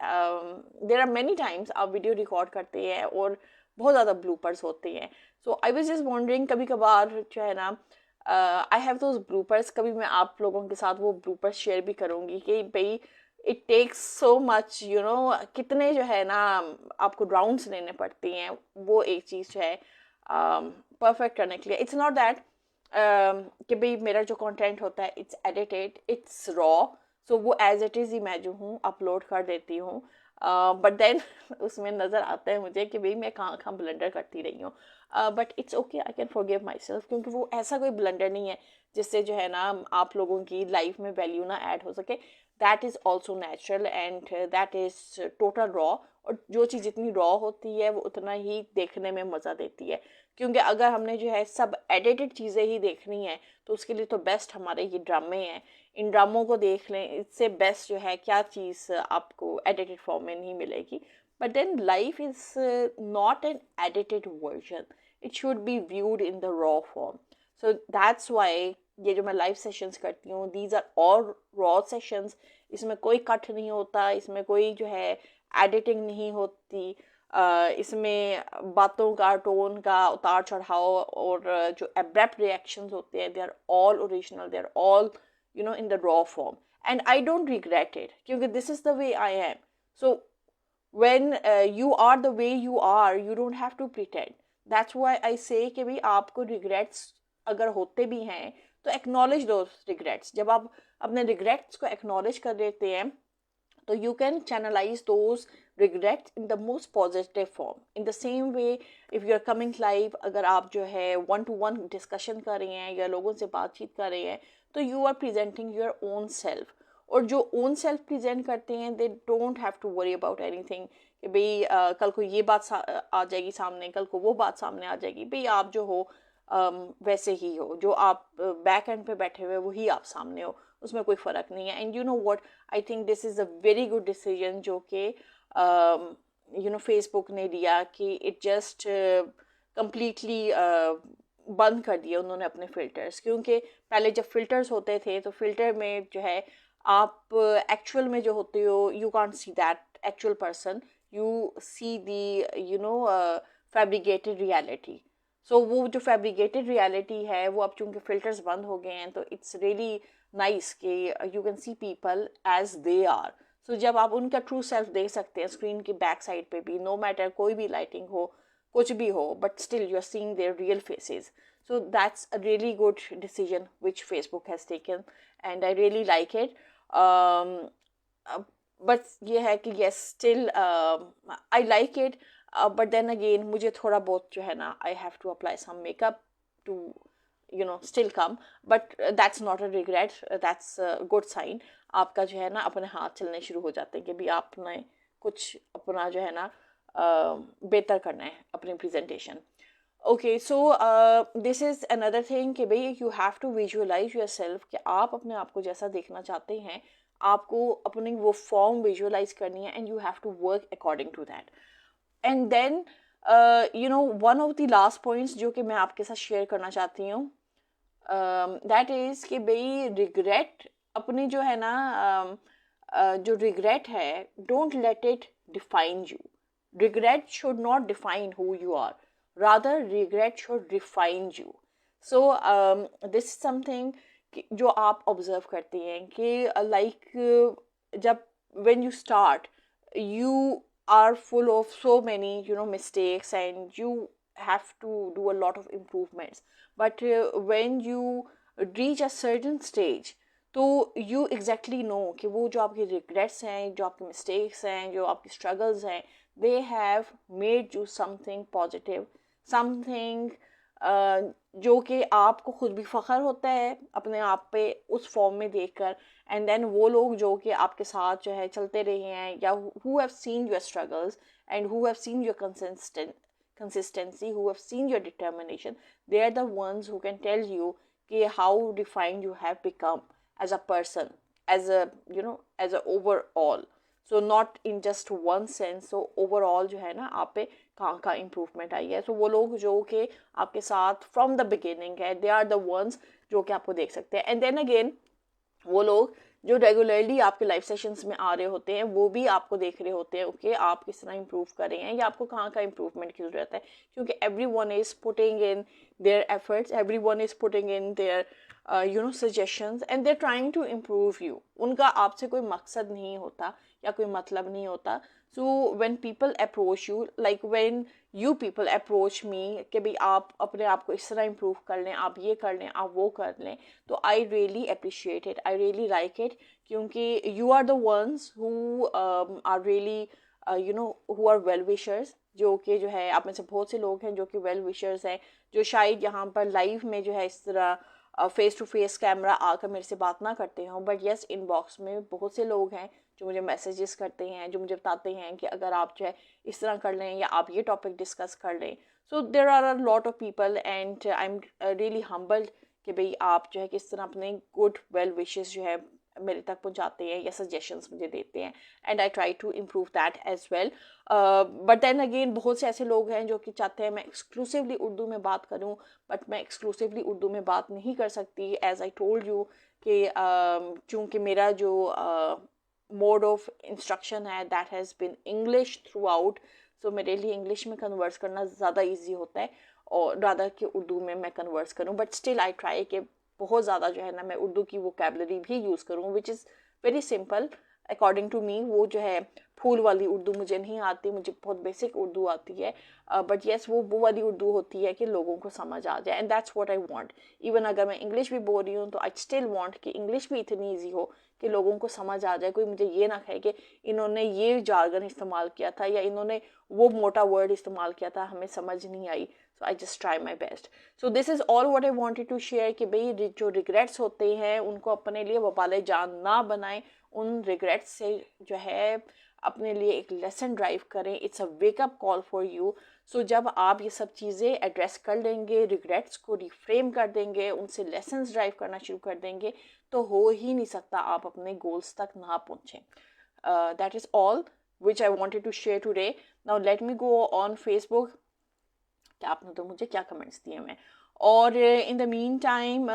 देयर आर मेनी टाइम्स आप वीडियो रिकॉर्ड करते हैं और बहुत ज़्यादा ब्लूपर्स होते हैं. सो आई वाज जस्ट वॉन्डरिंग, कभी कभार जो है ना, आई हैव दोज ब्लूपर्स. कभी मैं आप लोगों के साथ वो ब्लूपर्स शेयर भी करूँगी कि भाई इट टेक्स सो मच, कितने जो है ना आपको राउंड्स लेने पड़ते हैं वो एक चीज़ जो है परफेक्ट करने के लिए. इट्स नॉट दैट कि भाई मेरा जो कंटेंट होता है इट्स एडिटेड, इट्स रॉ, सो वो एज इट इज़ ही मैं जो हूँ अपलोड कर देती हूँ. बट देन उसमें नज़र आता है मुझे कि भाई मैं कहाँ कहाँ ब्लंडर करती रही हूँ. But it's okay, I can forgive my self, क्योंकि वो ऐसा कोई ब्लंडर नहीं है जिससे जो है ना आप लोगों की लाइफ में वैल्यू ना ऐड हो सके. That is also natural and that is total raw. और जो चीज़ जितनी रॉ होती है वो उतना ही देखने में मज़ा देती है, क्योंकि अगर हमने जो है सब एडिटेड चीज़ें ही देखनी है तो उसके लिए तो बेस्ट हमारे ये ड्रामे हैं. इन ड्रामों को देख लें, इससे बेस्ट जो है क्या चीज़ आपको एडिटेड फॉर्म में नहीं मिलेगी. But then life is not an edited version, it should be viewed in the raw form. So that's why ये जो मैं लाइव सेशंस करती हूँ, these are all raw sessions. इसमें कोई कट नहीं होता, इसमें कोई जो है एडिटिंग नहीं होती, इसमें बातों का, टोन का उतार चढ़ाव और जो एब्रप्ट रिएक्शंस होते हैं, they are all original, they are all in the raw form, and I don't regret it because this is the way I am. So when you are the way you are, you don't have to pretend. That's why I say कि भाई आपको regrets अगर होते भी हैं तो acknowledge those regrets. जब आप अपने regrets को acknowledge कर देते हैं तो you can channelize those regrets in the most positive form. In the same way, if you are coming live, अगर आप जो है one to one discussion कर रहे हैं या लोगों से बातचीत कर रहे हैं, तो you are presenting your own self. और जो ओन सेल्फ प्रेजेंट करते हैं, they don't have to worry about anything कि भाई कल को ये बात आ जाएगी सामने, कल को वो बात सामने आ जाएगी. भाई आप जो हो वैसे ही हो, जो आप बैक एंड पे बैठे हुए वही आप सामने हो, उसमें कोई फ़र्क नहीं है. And you know what, I think this is a very good decision जो कि फेसबुक ने लिया कि इट जस्ट कम्प्लीटली बंद कर दिया उन्होंने अपने फ़िल्टर्स. क्योंकि पहले जब फ़िल्टर्स होते थे तो फ़िल्टर में जो है आप एक्चुअल में जो होते हो, you can't see that actual person, you see the fabricated reality. So वो जो फैब्रिकेटेड रियलिटी है वो अब चूँकि फ़िल्टर्स बंद हो गए हैं तो इट्स रियली नाइस कि you can see people as they are. So जब आप उनका ट्रू सेल्फ देख सकते हैं स्क्रीन की बैक साइड पे भी, नो मैटर कोई भी लाइटिंग हो, कुछ भी हो, but still you are seeing their real faces. So that's a really good decision which Facebook has taken and I really like it. But ये है कि yes, still I like it. But then again मुझे थोड़ा बहुत जो है ना I have to apply some makeup to still come, but that's not a regret, that's a good sign. आपका जो है ना अपने हाथ चलने शुरू हो जाते हैं कि भी आपने कुछ अपना जो है ना बेहतर करना है अपनी presentation. Okay, so this is another thing कि भाई you have to visualise your self कि आप अपने आप को जैसा देखना चाहते हैं, आपको अपनी वो फॉर्म विजुअलाइज करनी है and you have to work according to that. And then one of the last points जो कि मैं आपके साथ शेयर करना चाहती हूँ, दैट इज़ कि भाई रिग्रेट अपनी जो है ना जो रिग्रेट है, don't let it define you. Regret should not define who you are, rather regret should refine you. So this is something जो आप ऑब्जर्व करते हैं कि लाइक जब when you start you are full of so many mistakes and you have to do a lot of improvements, but when you reach a certain stage तो you exactly know कि वो जो आपके regrets हैं, जो आपके mistakes हैं, जो आपके struggles हैं, they have made you something positive, something जो कि आपको खुद भी फ़ख्र होता है अपने आप पे उस फॉर्म में देखकर. एंड देन वो लोग जो कि आपके साथ जो है चलते रहे हैं या who have seen your struggles and who have seen your consistency, who have seen your determination, they are the ones who can tell you कि how refined you have become as a person, as a as a overall. So not in just one sense, so overall जो है ना आप पे कहाँ का इम्प्रूवमेंट आई है. सो वो लोग जो कि आपके साथ फ्रॉम द बिगिनिंग है, दे आर द वंस जो कि आपको देख सकते हैं. एंड देन अगेन वो लोग जो रेगुलरली आपके लाइव सेशंस में आ रहे होते हैं, वो भी आपको देख रहे होते हैं ओके आप किस तरह इम्प्रूव कर रहे हैं या आपको कहाँ का इम्प्रूवमेंट की ज़रूरत है, क्योंकि everyone is putting in their efforts, everyone is putting in their suggestions and they're trying to improve you. उनका आपसे कोई मकसद नहीं होता या कोई मतलब नहीं होता. So when people approach you, like when you people approach me कि भाई आप अपने आप को इस तरह इम्प्रूव कर लें, आप ये कर लें, आप वो कर लें, तो I really appreciate it, I really like it, क्योंकि you are the ones who are really who are well wishers, जो कि जो है आप में से बहुत से लोग हैं जो कि वेल विशर्स हैं, जो शायद यहाँ पर लाइव में जो है इस तरह फेस टू फेस कैमरा आकर मेरे से बात ना करते हों, बट येस इनबॉक्स में बहुत से लोग हैं जो मुझे मैसेजेस करते हैं, जो मुझे बताते हैं कि अगर आप जो है इस तरह कर लें या आप ये टॉपिक डिस्कस कर लें. So there are a lot of people and I am really humbled कि भाई आप जो है किस तरह अपने गुड वेल विशेस जो है मेरे तक पहुंचाते हैं या सजेशंस मुझे देते हैं, and I try to improve that as well. But then again बहुत से ऐसे लोग हैं जो कि चाहते हैं मैं एक्सक्लूसिवली उर्दू में बात करूं, बट मैं एक्सक्लूसिवली उर्दू में बात नहीं कर सकती, एज आई टोल्ड यू कि चूँकि मेरा जो मोड ऑफ इंस्ट्रक्शन है that has been English throughout, so मेरे लिए इंग्लिश में कन्वर्स करना ज़्यादा ईजी होता है और ज़्यादा कि उर्दू में मैं कन्वर्स करूँ, बट स्टिल आई ट्राई कि बहुत ज़्यादा जो है ना मैं उर्दू की वोकैबुलरी भी यूज़ करूँ which is very simple according to me. वो जो है फूल वाली उर्दू मुझे नहीं आती, मुझे बहुत बेसिक उर्दू आती है, बट येस वो वाली उर्दू होती है कि लोगों को समझ आ जाए, and that's what I want. Even अगर मैं इंग्लिश भी बोल रही हूँ तो आई स्टिल वांट कि इंग्लिश भी इतनी ईजी हो कि लोगों को समझ आ जाए. कोई मुझे ये ना कहे कि इन्होंने ये जार्गन इस्तेमाल किया था या इन्होंने वो मोटा वर्ड इस्तेमाल किया था, हमें समझ नहीं आई. So I just try my best. So this is all what I wanted to share कि भाई जो रिग्रेट्स होते हैं उनको अपने लिए वबाले जान ना बनाएं, उन रिग्रेट्स से जो है अपने लिए एक लेसन ड्राइव करें. It's a wake up call for you. So जब आप ये सब चीज़ें एड्रेस कर लेंगे, रिग्रेट्स को रिफ्रेम कर देंगे, उनसे लेसन्स ड्राइव करना शुरू कर देंगे, तो हो ही नहीं सकता आप अपने गोल्स तक ना पहुँचें. That is all which I wanted to share today. Now let me go on Facebook कि आपने तो मुझे क्या कमेंट्स दिए हैं. और in the meantime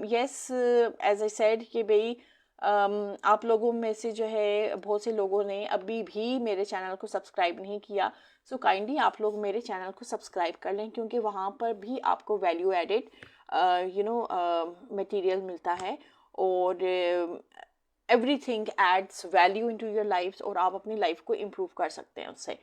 yes as I said कि भाई आप लोगों में से जो है बहुत से लोगों ने अभी भी मेरे चैनल को सब्सक्राइब नहीं किया. सो काइंडली आप लोग मेरे चैनल को सब्सक्राइब कर लें, क्योंकि वहाँ पर भी आपको वैल्यू एडेड मटेरियल मिलता है और everything adds value into your life और आप अपनी लाइफ को इम्प्रूव कर सकते हैं उससे.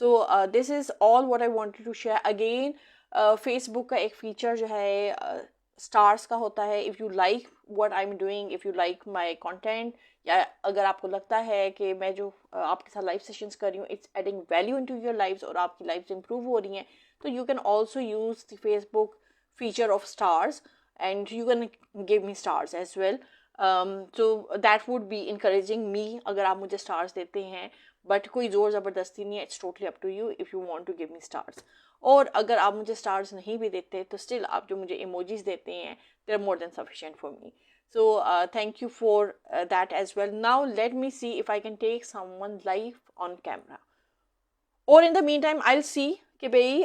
So this is all what I wanted to share. Again Facebook का एक फीचर जो है स्टार्स का होता है. If you like what I am doing, if you like my content या अगर आपको लगता है कि मैं जो आपके साथ लाइव सेशंस कर रही हूँ it's adding value into your lives और आपकी लाइव्स इंप्रूव हो रही हैं, तो you can also use the Facebook feature of stars and you can give me stars as well. So that would be encouraging me अगर आप मुझे stars देते हैं, but कोई ज़ोर ज़बरदस्ती नहीं है, it's totally up to you if you want to give me stars. और अगर आप मुझे stars नहीं भी देते तो still आप जो मुझे emojis देते हैं they're more than sufficient for me. So thank you for that as well. Now let me see if I can take someone live on camera. Or in the meantime I'll see कि भाई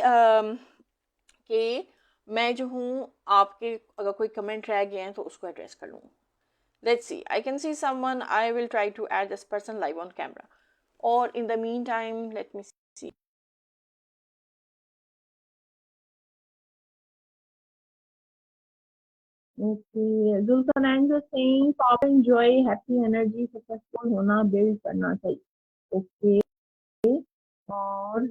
कि मैं जो हूँ आपके अगर कोई कमेंट रह गए हैं तो उसको एड्रेस कर लूँ. Let's see, I can see someone, I will try to add this person live on camera. और in the meantime let me see. Okay, Zulkarnain is saying pop and joy, happy energy, successful होना build करना चाहिए. Okay, और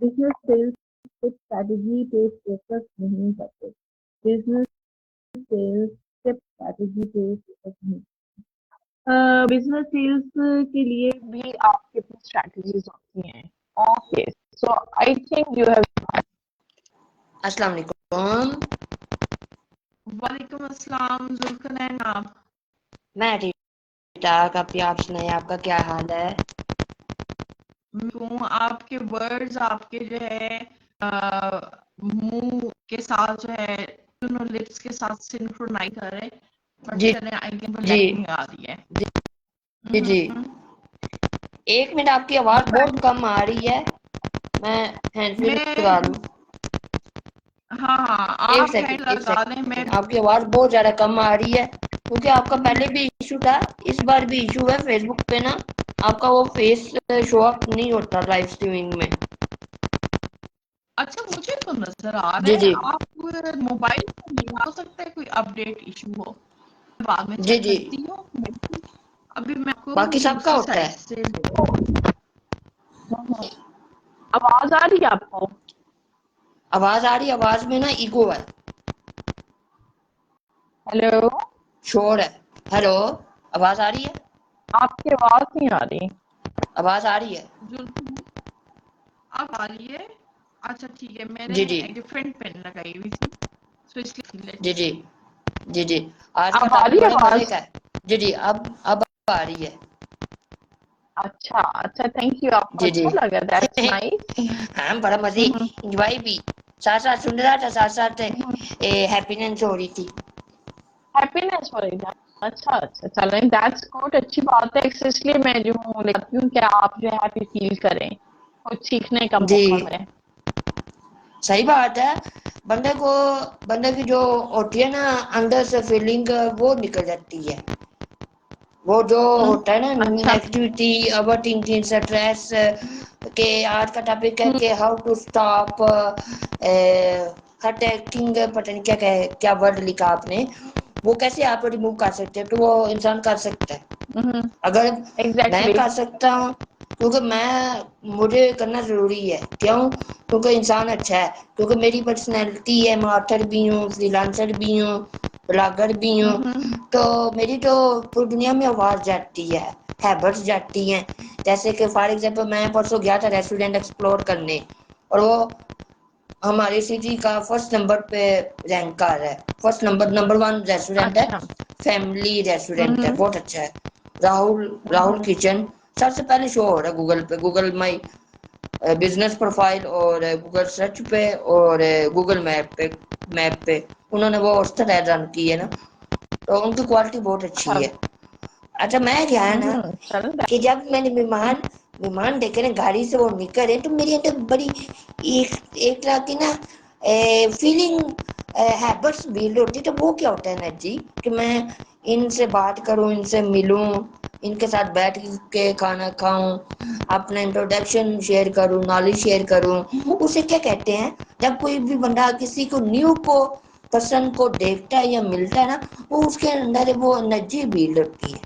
business sales tip strategy पे focus नहीं करते. Business sales tip strategy पे focus नहीं. Business sales के लिए भी आपके पास strategies होती हैं. Okay, so I think you have. अस्सलाम वालेकुम. वालेकुम अस्सलाम जुल्करनैन. आप? मैं ठीक ठाक. आप सुनाइए, आपका क्या हाल है? आपके वर्ड्स आपके जो है मुंह के साथ जो है दोनों लिप्स के साथ सिंक्रोनाइज कर रहे हैं, बट जी चले आई कैन जी नहीं आ रही है. जी जी. एक मिनट, आपकी आवाज बहुत कम आ रही है. मैं हैंड फ्री लगा लूं. हाँ हाँ, एक आप हैंड सेकंड, लगा लें. मैं आपकी आवाज बहुत ज्यादा कम आ रही है क्योंकि आपका पहले भी इशू था, इस बार भी इशू है. फेसबुक पे ना आपका वो फेस शो अप नहीं होता लाइव स्ट्रीमिंग में. अच्छा, मुझे तो नजर आ जी रहा है. जी आप मोबाइल हो सकता है कोई अपडेट इशू हो, बाद में जी चेक जी. करती हूँ. अभी मैं आपको बाकी सबका दूसरी होता है. साइड से आवाज आ रही है आपको? आवाज आ रही है. आवाज में ना इको है, हेलो, शोर है. हेलो, आवाज आ रही है? आपकी आवाज नहीं आ रही. आवाज आ रही है? अब आ रही है. अच्छा ठीक है, मैंने जी जी डिफरेंट पेन लगाई हुई थी, तो इसलिए जी जी जी जी. आज का अब आ रही टॉपिक है बड़े मजे आवाज? का है. जी जी, अब आ रही है. अच्छा अच्छा, थैंक यू. आपको जी जी. अच्छा लगा? That's nice. हाँ, बड़ा मजे, इंजॉय भी. साथ साथ सुन रहा था, साथ साथ हैप्पीनेस हो रही थी. हैप्पीनेस हो रही है. अच्छा अच्छा, चलो दैट्स गुड. अच्छी बात है. इसलिए मैं जो हूँ लिखती हूँ कि आप जो हैप्पी फील करें, कुछ सीखने का जी, मौका मिले. सही बात है. बंदे की जो होती है ना अंदर से फीलिंग, वो निकल जाती है. वो जो होता है ना अच्छा. नेगेटिविटी, ओवर थिंकिंग, स्ट्रेस, के आज का टॉपिक है कि how to stop hurt acting. पता नहीं क्या वर्ड लिखा आपने, वो कैसे आप रिमूव कर सकते हैं. तो वो इंसान कर सकता है अगर मैं एग्जैक्टली. कर सकता हूँ, क्योंकि मुझे करना जरूरी है. क्यों? क्योंकि इंसान अच्छा है, क्योंकि मेरी पर्सनैलिटी है. मैं ऑथर भी हूँ, फ्रीलांसर भी हूँ, ब्लॉगर भी हूँ. तो मेरी तो पूरी दुनिया में आवाज जाती है, हैबिट्स जाती हैं. जैसे कि फॉर एग्जांपल मैं परसों गया था रेस्टोरेंट एक्सप्लोर करने, और वो हमारी सिटी का फर्स्ट नंबर पे रैंक कर रहा है. फर्स्ट नंबर 1 रेस्टोरेंट है, अच्छा. फैमिली रेस्टोरेंट है, बहुत अच्छा है. राहुल किचन सबसे पहले शो हो रहा है गूगल पे, गूगल माई बिजनेस प्रोफाइल और गूगल सर्च पे और गूगल मैप पे उन्होंने वो उस तरह रन की है ना, तो उनकी क्वालिटी बहुत अच्छी अच्छा. है. अच्छा, मैं क्या है ना चलो. कि जब मैंने मेहमान देखे ना गाड़ी से वो निकले, तो मेरे अंदर बड़ी एक एक तरह की ना फीलिंग, हैबिट्स बिल्ड होती. तो वो क्या होता है ना जी, कि मैं इनसे बात करूं, इनसे मिलूं, इनके साथ बैठ के खाना खाऊं, अपना इंट्रोडक्शन शेयर करूं, नॉलेज शेयर करूं. उसे क्या कहते हैं, जब कोई भी बंदा किसी को न्यू को पर्सन को देखता है या मिलता है ना, वो उसके अंदर वो एनर्जी बिल्ड होती है.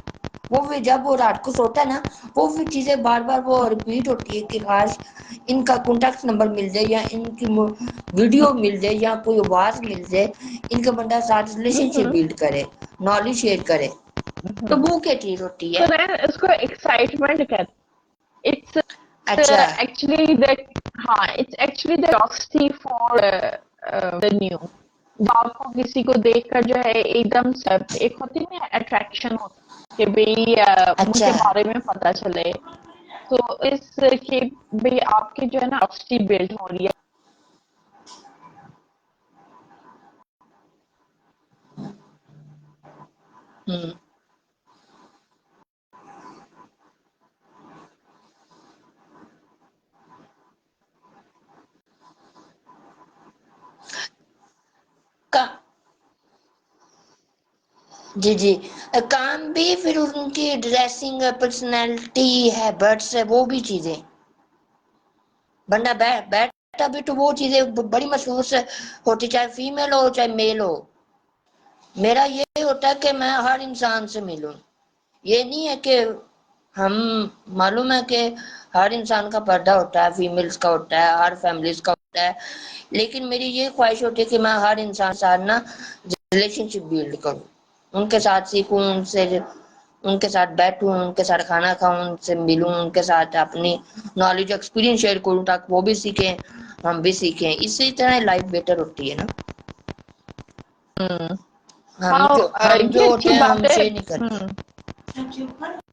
वो फिर जब वो रात को सोता है ना, वो फिर चीजें बार बार वो रिपीट होती है कि काश इनका कॉन्टैक्ट नंबर मिल जाए, या इनकी वीडियो मिल जाए, या कोई आवाज मिल जाए, इनका बंदा साथ रिलेशनशिप बिल्ड करे, नॉलेज शेयर करे. तो वो क्या चीज होती तो है? then इसको एक्साइटमेंट कहते हैं। इट्स अच्छा। एक्चुअली द हाँ it's actually the curiosity for the new. जब आपको किसी को देखकर जो है एकदम से एक होती है ना अट्रैक्शन होती है कि भाई अच्छा। उनके बारे में पता चले। तो इस के भाई आपकी जो है ना curiosity बिल्ड हो रही है। हम्म। का जी जी। काम भी, फिर उनकी ड्रेसिंग, पर्सनैलिटी, हैबिट्स है, वो भी चीजें, वरना बैठा भी तो वो चीजें बड़ी महसूस होती, चाहे फीमेल हो चाहे मेल हो। मेरा ये होता है कि मैं हर इंसान से मिलूं। ये नहीं है कि हम, मालूम है कि हर इंसान का पर्दा होता है, फीमेल्स का होता है, हर फैमिलीज का होता है, लेकिन मेरी ये ख्वाहिश होती है कि मैं हर इंसान के साथ ना रिलेशनशिप बिल्ड करूं, उनके साथ सीखूं, उनसे उनके साथ बैठूं, उनके साथ खाना खाऊं, उनसे मिलूं, उनके साथ अपनी नॉलेज एक्सपीरियंस शेयर करूं, ताकि वो भी सीखें, हम भी सीखें। इसी तरह लाइफ बेटर होती है ना। हम्म। हम हाँ जो हम ये जो होते अच्छी हैं बात हम है। शेयर नहीं करते।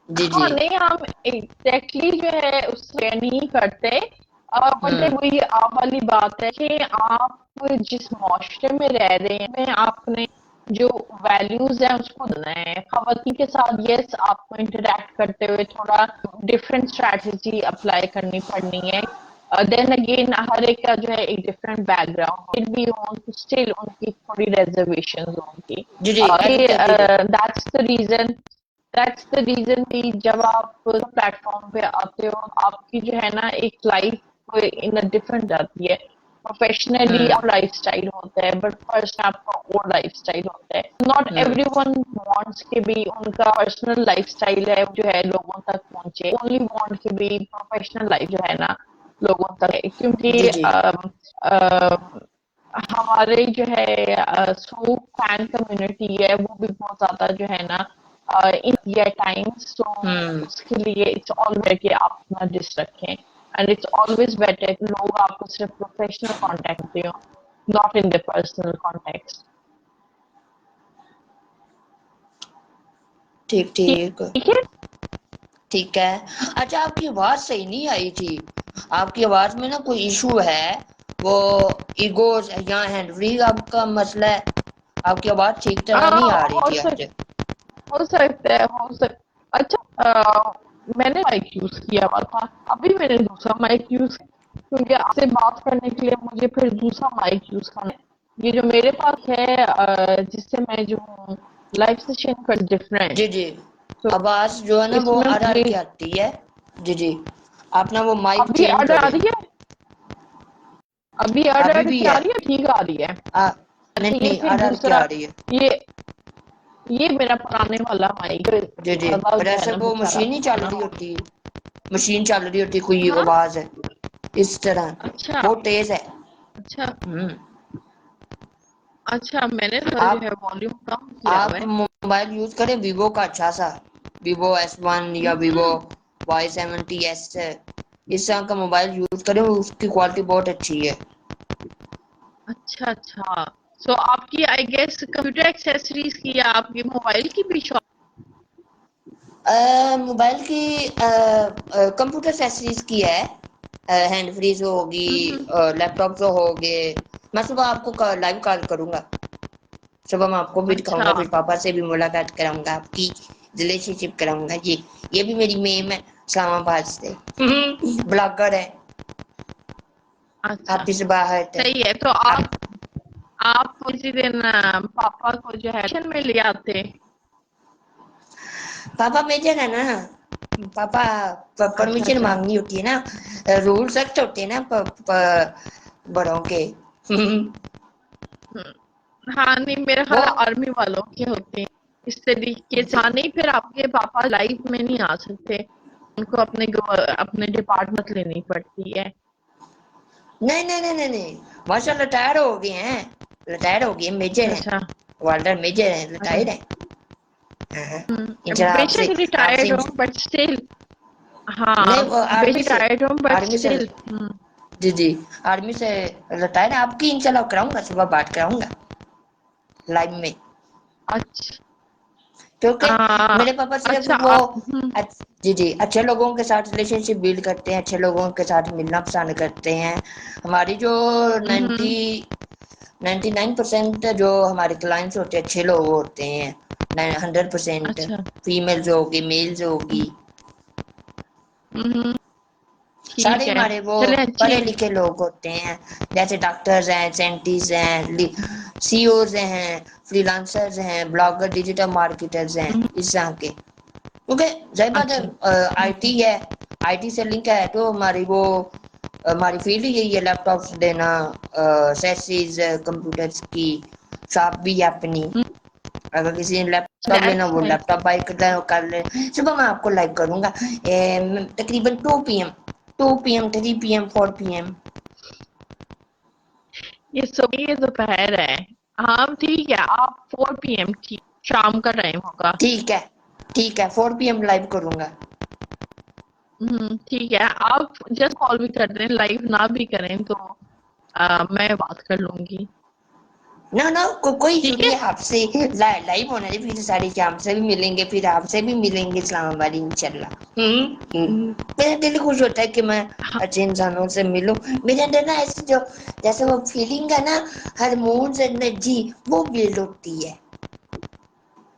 जी जी। हाँ नहीं हम एग्जैक्टली जो है उससे नहीं करते। बट हम्म। वही आप वाली बात है कि आप जिस माशरे में रह रहे हैं आपने जो वैल्यूज है उसको देना है। खवातीन के साथ यस आपको इंटरेक्ट करते हुए थोड़ा डिफरेंट स्ट्रैटेजी अप्लाई करनी पड़नी है। देन अगेन हर एक का जो है एक डिफरेंट बैकग्राउंड फिर भी हो स्टिल उनकी थोड़ी रिजर्वेशन होंगी। जी जी, एजुकेटेड। दैट्स द रीजन कि जब आप प्लेटफॉर्म पे आते हो आपकी जो है ना एक लाइफ इन अ डिफरेंट जाती है। प्रोफेशनली हम्म। आप लाइफस्टाइल होता है बट पर्सनल आपका और लाइफस्टाइल होता है। Not hmm. एवरीवन वांट्स के भी उनका पर्सनल लाइफस्टाइल है जो है लोगों तक पहुंचे। ओनली वांट के भी प्रोफेशनल लाइफ जो है ना लोगों तक है। क्योंकि जी जी। हमारे जो है सो फैन कम्युनिटी है वो भी बहुत ज्यादा जो है ना इन ईयर टाइम्स। तो हम्म। उसके लिए इट्स ऑलवेज कि आप अपना डिस रखें एंड इट्स ऑलवेज बेटर कि लोग आपको सिर्फ professional contact they not in the personal context. ठीक ठीक। ठीक है। ठीक है। अच्छा, आपकी आवाज सही नहीं आई थी, आपकी आवाज में ना कोई इशू है, वो ईगोज या हैंड फ्री आपका मसला है, आपकी आवाज ठीक तरह नहीं आ रही हो थी सक आज। हो सकता है हो सक अच्छा मैंने माइक यूज किया हुआ था। अभी मैंने दूसरा माइक यूज क्योंकि आपसे बात करने के लिए मुझे फिर दूसरा माइक यूज करना है। ये जो मेरे पास है जिससे मैं जो लाइव सेशन कर डिफरेंट। जी जी। तो आवाज जो है ना वो इसमें अड़ अड़ मुझे के आती है। जी जी। आप ना वो माइक अभी चेंज अड़ आ करें। रही है। अभी अड़ अभी अड़ भी के आ है। रही है ठीक आ रही है। आ, नहीं अच्छा ये नहीं, फिर अड़ अड़ के दूसरा आ रही है। ये ये मेरा पुराने वाला माइक जी जी, वाला और जो है ऐसे ना वो बेचारा मशीन ही चल पुराना रही हो होती है, मशीन चल रही होती है, कोई हाँ। आवाज है इस तरह, अच्छा बहुत तेज है। अच्छा हम्म। अच्छा मैंने थोड़ा जो आप है वॉल्यूम कम किया हुआ है। मोबाइल यूज करें वीवो का, अच्छा सा वीवो S1 या वीवो हम्म। Y70S है, इस तरह का मोबाइल यूज करें, उसकी क्वालिटी बहुत अच्छी है। अच्छा अच्छा। सो आपकी आई गेस कंप्यूटर एक्सेसरीज की या आपकी मोबाइल की भी शॉप। मोबाइल की, कंप्यूटर एक्सेसरीज की है, हैंड फ्रीज होगी, हम्म। लैपटॉप जो हो गए। मैं सुबह आपको लाइव कॉल करूंगा, सुबह मैं आपको भी अच्छा दिखाऊंगा, फिर पापा से भी मुलाकात कराऊंगा, आपकी रिलेशनशिप कराऊंगा। ये भी मेरी मेम है, इस्लामाबाद से ब्लॉगर है, अच्छा। ऑफिस बाहर है। सही है। तो आप आप किसी दिन पापा को जो है ट्यूशन में ले आते। पापा मेजर है ना, पापा अच्छा परमिशन अच्छा। मांगनी होती है ना, रूल सख्त होते हैं ना बड़ों के हाँ नहीं मेरा वो ख्याल आर्मी वालों के होते हैं इस तरीके से। हाँ नहीं फिर आपके पापा लाइफ में नहीं आ सकते। उनको अपने डिपार्टमेंट लेनी पड़ती है। नहीं नहीं नहीं नहीं नहीं, माशा रिटायर हो गए हैं, रिटायर हो गए, मेजर अच्छा हैं, अच्छा वाल्डर मेजर हैं, अच्छा। रिटायर हैं। हाँ, इंशाल्लाह आपसे बेशक आपसे रिटायर्ड हूँ बट स्टिल, नहीं हाँ वो आर्मी बेशक से रिटायर्ड हूँ बट आर्मी से स्टिल। जी जी आर्मी से रिटायर आपकी इंशाल्लाह कराऊंगा, सुबह बात कराऊंगा लाइव में, अच्छा। क्योंकि मेरे पापा सिर्फ अच्छा वो आप जी जी अच्छे लोगों के साथ रिलेशनशिप बिल्ड करते हैं, अच्छे लोगों के साथ मिलना पसंद करते हैं। हमारी जो हम्म, 99% जो हमारे क्लाइंट्स होते हैं अच्छे लोग होते हैं, 100% अच्छा। फीमेल्स होगी मेल्स होगी, हम्म, सारे ठीक है। हमारे वो चले अच्छी। पढ़े लिखे लोग होते हैं, जैसे डॉक्टर्स हैं, साइंटिस्ट हैं, सीईओज हैं, फ्रीलांसर्स हैं, ब्लॉगर, डिजिटल मार्केटर्स हैं हम्म, इस तरह के, क्योंकि जाहिर बात अच्छा। है आईटी है, आईटी से लिंक है, तो हमारी फील्ड ही यही है, लैपटॉप्स देना, सेसीज कंप्यूटर्स की शॉप भी है अपनी, अगर किसी ने लैपटॉप लेना दैट्स वो नाइस। लैपटॉप बाय कर ले। सुबह मैं आपको लाइव करूंगा तकरीबन 2 PM, 2 PM, 3 PM, 4 PM। ये सुबह ये दोपहर है। हाँ ठीक है, आप 4 PM ठीक शाम का टाइम होगा। ठीक है, ठीक है, 4 PM लाइव करूंगा। ठीक है, आप जस्ट कॉल भी कर दें, लाइव ना भी करें तो मैं बात कर लूंगी। ना ना कोई इशू ठीक नहीं है। है आपसे, लाइव होना है, फिर सारी शाम से भी मिलेंगे, फिर आपसे भी मिलेंगे इस्लामाबाद इंशाल्लाह। मेरा दिल खुश होता है कि मैं हाँ, अच्छे इंसानों से मिलूं, मेरे अंदर ना ऐसे जो जैसे वो फीलिंग है ना, हार्मोन्स एनर्जी वो बिल्ड होती है।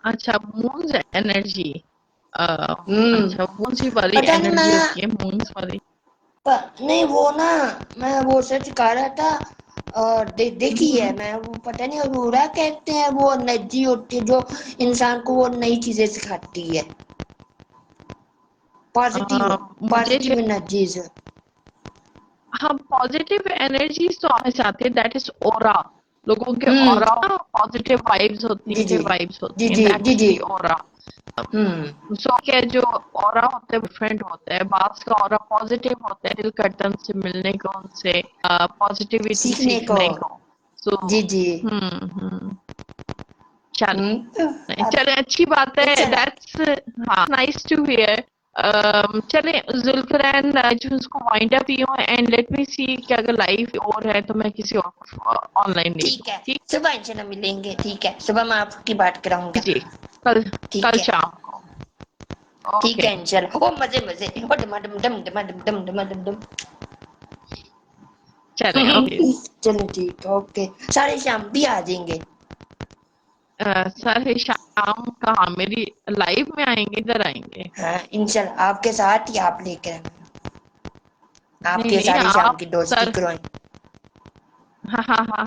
अच्छा मून्स एनर्जी। हम्म अच्छा मून्स वाली पता नहीं एनर्जी मैं होती है, मून्स वाली। नहीं वो ना मैं वो सर्च कर रहा था और देखी है हम्म, मैं, वो पता नहीं अरोरा कहते हैं, वो एनर्जी होती है जो इंसान को वो नई चीजें सिखाती है, पॉजिटिव मुझे जो पॉजिटिव एनर्जीज। हाँ पॉजिटिव एनर्जीज तो आना चाहते हैं, दैट इज ओरा। लोगों के हम्म ओरा पॉजिटिव वाइब्स होती जी हैं, जी अच्छे वाइब्स जी होती हैं, जी दैट जी इज जी दी ओरा। हम्म सो के जो ऑरा होता है डिफरेंट होता है, बास का ऑरा पॉजिटिव होता है, दिल करता है उनसे मिलने को, उनसे पॉजिटिविटी सीखने को सीखने को। सो जी जी हम्म, चले अब चले अच्छी बात है, चला दैट्स हाँ नाइस टू हियर। चले जुल्फरैन जो उसको वाइंड अप ही हूँ, एंड लेट मी सी कि अगर लाइव और है तो मैं किसी और को ऑनलाइन ले ठीक लूँ। है, ठीक सुबह इंशाल्लाह मिलेंगे, ठीक है, सुबह मैं आपकी बात है कराऊंगा। जी। कल ठीक कल है, शाम को। ठीक ओके। है इंशाल्लाह, ओ मजे मजे, ओ डम डम डम डम डम डम डम डम। चले ओके। चलो ठीक है, ओके, सारे शाम भी आ जाएंगे। सर शाम कहाँ मेरी लाइव में आएंगे, इधर आएंगे? हाँ इंशाल्लाह आपके साथ ही आप लेकर आना। नहीं आपके नहीं सारी शाम आप की दोस्ती सर। करवाएं। हाँ हाँ हाँ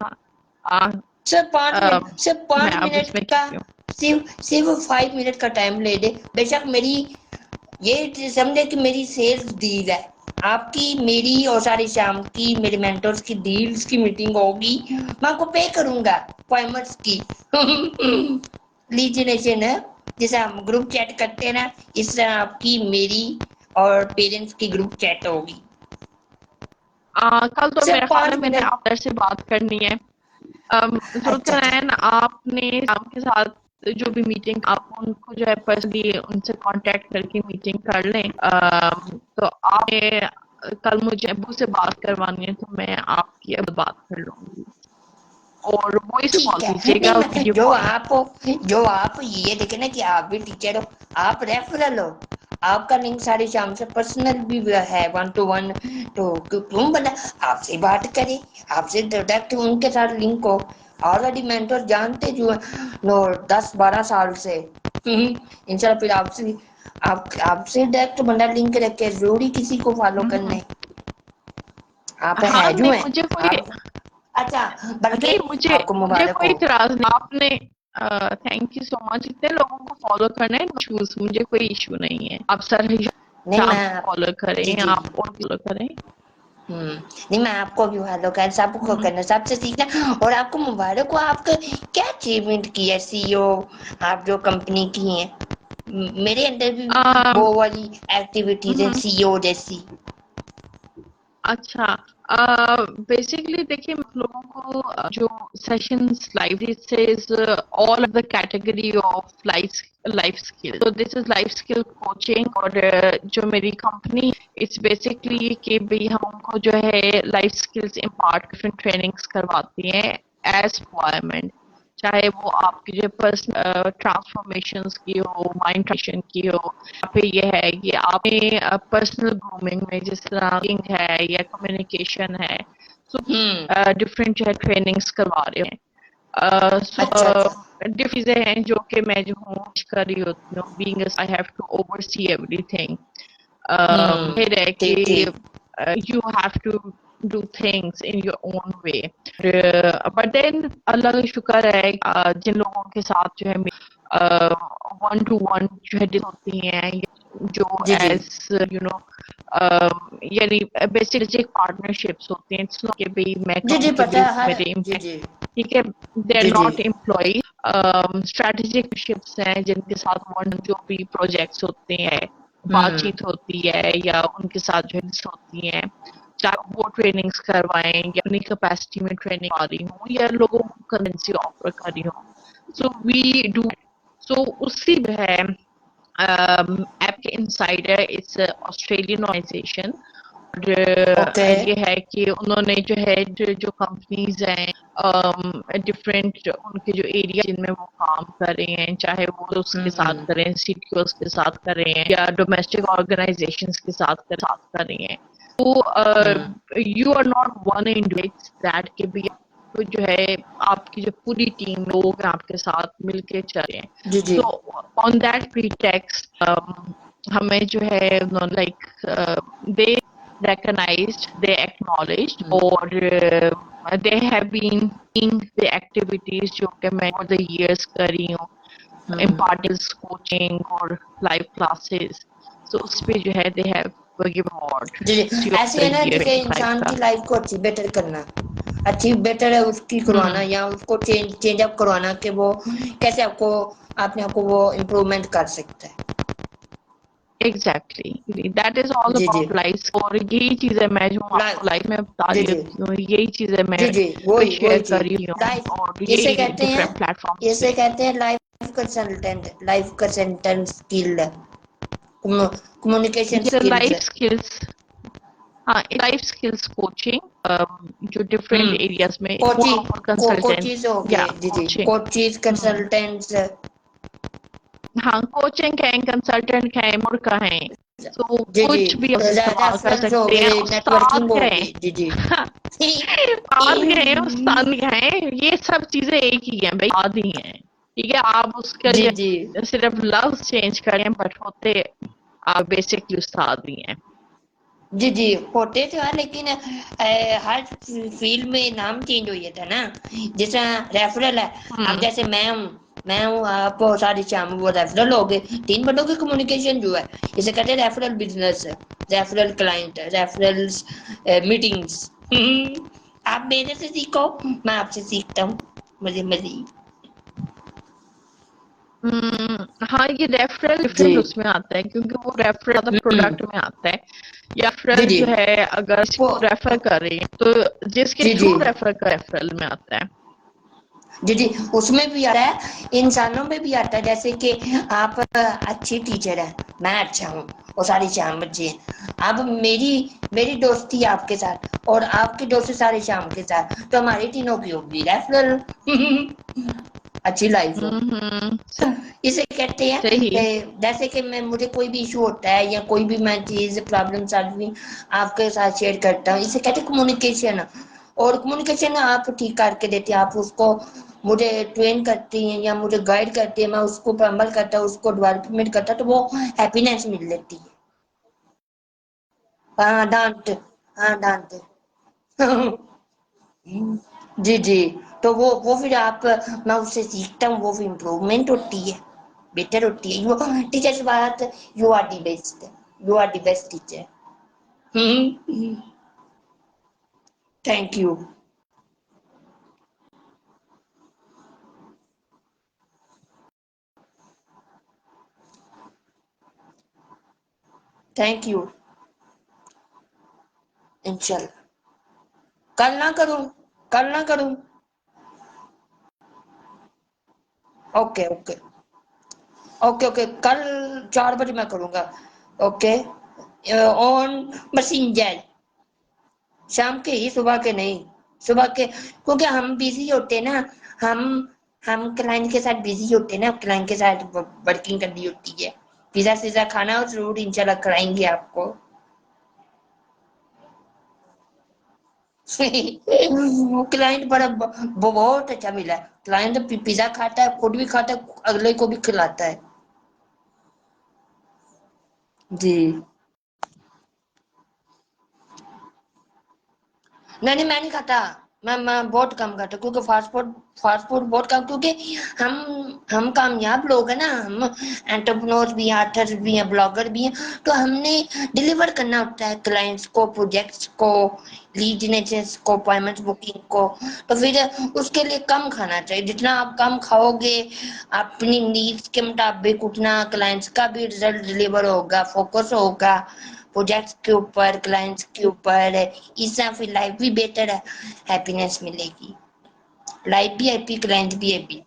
हाँ। सिर्फ पाँच अ, मिनट सिर्फ मैं पाँच अब मिनट इसमें का, क्या हूँ। सिर्फ 5 मिनट का टाइम ले दे, बेशक मेरी ये समझे कि मेरी सेल्स डील है, आपकी मेरी और सारी शाम की मेरे मेंटर्स की डील्स की मीटिंग होगी, मैं आपको पे करूंगा पॉइंट्स की। लीड जनरेशन है, जैसे हम ग्रुप चैट करते हैं ना, इस तरह आपकी मेरी और पेरेंट्स की ग्रुप चैट होगी, कल तो मेरा सिर्फ ख्याल पाँच है मैंने मिनट आपसे से बात करनी है। अच्छा अच्छा जुल्करनैन आपने शाम के साथ जो भी मीटिंग, आप उनको जो है पर्सनली उनसे कांटेक्ट करके मीटिंग कर लें। तो आपने कल मुझे अब्बू से बात करवानी है तो मैं आपकी अब बात कर लूंगी, और वॉइस कॉल ठीक है, कीजिएगा, नहीं मैं वीडियो कॉल। जो आप ये देखे ना कि आप भी टीचर हो, आप रेफरल हो, आपका लिंक सारी शाम से पर्सनल भी है 1 to 1, तो क्यों बना आपसे बात करे, आपसे डायरेक्ट उनके साथ लिंक हो, ऑलरेडी मेंटर जानते जो है, नो 10-12 साल से। इंशाल्लाह फिर आपसे डायरेक्ट बंदा लिंक रखे, जरूरी किसी को फॉलो करना हम्म, है, आप हाँ है जो नहीं है मुझे कोई, आप, अच्छा बल्कि नहीं मुझे आपको मुझे मुबारक कोई हो। इतराज नहीं, आपने थैंक यू सो मच, इतने लोगों को फॉलो करना है, इश्यूज मुझे कोई इशू नहीं है, आप सर नहीं शाम मैं फॉलो जी करें, जी आप और फॉलो करें। नहीं मैं आपको भी फॉलो कर, सबको हम्म, करना, सबसे सीखना, और आपको मुबारक हो, आपका क्या अचीवमेंट की है, सीईओ आप जो कंपनी की हैं, मेरे अंदर भी अम, वो वाली एक्टिविटीज है हम्म, सीईओ जैसी। अच्छा बेसिकली देखिए, हम लोगों को जो sessions live is all of the category of life skill, तो this is life skill coaching. और जो मेरी कंपनी, इट्स बेसिकली कि भाई हम उनको जो है life skills impart different trainings करवाती हैं एज रिक्वायरमेंट, चाहे वो आपकी जो पर्सनल ट्रांसफॉर्मेशंस की हो, माइंड ट्रेनिंग की हो, या फिर ये है कि आपने पर्सनल ग्रूमिंग में जिस तरह कुकिंग है या कम्युनिकेशन है, सो डिफरेंट जो है ट्रेनिंग्स करवा रहे हैं। सो अच्छा अच्छा। डिफरेंट चीजें हैं जो कि मैं जो हूँ कर रही होती हूँ, being I have to oversee everything. फिर है ठीक कि ठीक। you have to do things in your own way, but then अल्लाह का शुक्र है जिन लोगों के साथ जो है वन टू वन जो है deal होती हैं, जो जी जी एज यू नो यानी बेसिकली एक पार्टनरशिप्स होती हैं। इट्स नॉट कि भाई मैं जी कहूँ जी, कि पता भाई है हर। मेरे जी जी ठीक है, दे आर जी जी। Not employ. स्ट्रेटेजिक शिप्स हैं जिनके साथ वन जो भी प्रोजेक्ट्स होते हैं, बातचीत होती है या उनके साथ जो होती हैं, चाहे वो ट्रेनिंग्स करवाएं या अपनी कैपेसिटी में ट्रेनिंग आ रही हूँ या लोगों को करेंसी ऑफर कर रही हूँ, सो वी डू। सो उससे जो है ऐप के इनसाइडर, इट्स ऑस्ट्रेलियन ऑर्गेनाइजेशन। और ओके। ये है कि उन्होंने जो है जो कंपनीज हैं डिफरेंट उनके जो एरिया जिनमें वो काम कर रहे हैं, चाहे वो उसके साथ करें, सीटीओस के साथ कर रहे हैं या डोमेस्टिक ऑर्गेनाइजेशंस के साथ कर रहे हैं, तो you are not one individual that के भी तो जो है आपकी जो पूरी टीम लोग हैं आपके साथ मिलके चल रहे हैं। जी जी सो ऑन दैट प्रीटेक्स्ट हमें जो है like they recognized, they acknowledged, or they have been seeing the activities जो कि मैं over the years कर रही हूँ, imparting coaching और live classes, so उस पे जो है they have given award ji ji. of ऐसे the है ना, year जैसे 25 इंसान का। की लाइफ को अच्छी बेटर करना, अच्छी बेटर है उसकी करवाना, या उसको चेंज अप करवाना कि वो कैसे आपको अपने आप को वो इम्प्रूवमेंट कर सकता है। Exactly, that is all ji ji about life। और यही चीजें मैं जो आपको लाइफ। लाइफ में बता जी रही जी होती हूँ, यही चीजें मैं जी जी, वही शेयर वही कर चीज रही हूँ लाइफ। और इसे यही कहते हैं, डिफरेंट प्लेटफॉर्म्स इसे पे। कहते हैं लाइफ कंसल्टेंट स्किल, कम्युनिकेशन जैसे स्किल्स। लाइफ स्किल्स, हाँ, लाइफ स्किल्स कोचिंग जो डिफरेंट एरियाज में कोची मोर ऑफ कंसल्टेंट कोचीज हो या गए। जी जी, कोचिंग। कोचीज कंसल्टेंट्स। हाँ, कोचिंग कहें, कंसल्टेंट कहें, मोर कहें, तो जी जी, कुछ भी आप इस्तेमाल कर रेफरल्स हो सकते हैं। गए, उस्ताद नेटवर्किंग हो कहें, गई। जी जी उस्ताद कहें, उस्ताद कहें, ये सब चीजें एक ही हैं भाई, आदि हैं। ठीक है, आप उसका जी जी सिर्फ लफ्ज चेंज करें, बट होते आप बेसिकली उस्ताद ही हैं। जी जी, होते तो है, लेकिन हर फील्ड में नाम चेंज हो जाता है ना। जैसा रेफरल है, अब जैसे मैं हूँ आप सारी शाम, वो रेफरल हो गए, तीन बंदों की कम्युनिकेशन जो है, इसे कहते हैं referral business, referral client, referrals meetings. आप मेरे से सीखो, मैं आपसे सीखता हूँ, मजे मजे। हाँ, ये रेफरल जी डिफरेंट उसमें आता है क्योंकि वो रेफरल ज्यादा हम्म, प्रोडक्ट में आता है, या जी रेफरल जी जो है अगर किसी वो को रेफर कर रही है तो जिसके जी जी थ्रू रेफर का रेफरल में आता है। जी जी, उसमें भी आ रहा है, इंसानों में भी आता है। जैसे कि आप अच्छी टीचर है, मैं अच्छा हूँ, और सारी शाम बच्चे हैं। अब मेरी मेरी दोस्ती है आपके साथ, और आपकी दोस्ती सारी शाम के साथ, तो हमारी तीनों की होगी रेफरल। अच्छी लाइफ हो। हम्म, इसे कहते हैं सही। जैसे कि मैं, मुझे कोई भी इशू होता है या कोई भी मैं चीज प्रॉब्लम सॉल्विंग आपके साथ शेयर करता हूँ, इसे कहते हैं कम्युनिकेशन। और कम्युनिकेशन आप ठीक करके देते हैं, आप उसको मुझे ट्रेन करती हैं या मुझे गाइड करती है, मैं उसको पर अमल करता हूँ, उसको डेवलपमेंट करता हूँ, तो वो हैप्पीनेस मिल लेती है। हाँ डांट, हाँ डांट। जी जी, तो वो फिर आप, मैं उससे सीखता हूँ, वो फिर इम्प्रूवमेंट होती है, बेटर होती है। यू टीचर से बात, you are the best, you are the best teacher. Thank you. Thank you. इंशाल्लाह। कल ना करूं, कल ना करूं। ओके ओके ओके ओके, कल 4 बजे मैं करूंगा। Okay, on messenger. शाम के ही, सुबह के नहीं। सुबह के क्योंकि हम बिजी होते हैं ना। हम हम क्लाइंट के साथ बिजी होते हैं ना, क्लाइंट के साथ वर्किंग करनी होती है। पिज्जा सिज़ा खाना हो जरूर इंशाल्लाह खिलाएंगे आपको। वो क्लाइंट बड़ा बहुत अच्छा मिला। क्लाइंट पिज्जा खाता है, खुद भी खाता है, अगले को भी खिलाता है। जी। नहीं नहीं, मैं नहीं खाता। मैं बहुत कम खाता, क्योंकि फास्ट फूड बहुत कम, क्योंकि हम कामयाब लोग हैं ना। हम एंटरप्रेन्योर भी हैं, आर्थर भी हैं, ब्लॉगर भी हैं। तो हमने डिलीवर करना होता है क्लाइंट्स को, प्रोजेक्ट्स को, लीड जनरेशन को, अपॉइंटमेंट बुकिंग को। तो फिर उसके लिए कम खाना चाहिए। जितना आप कम खाओगे अपनी नीड्स के मुताबिक, उतना क्लाइंट्स का भी रिजल्ट डिलीवर होगा, फोकस होगा प्रोजेक्ट्स के ऊपर, क्लाइंट्स के ऊपर। इससे फिर लाइफ भी बेटर है, हैप्पीनेस मिलेगी। लाइफ भी हैप्पी, क्लाइंट भी हैप्पी।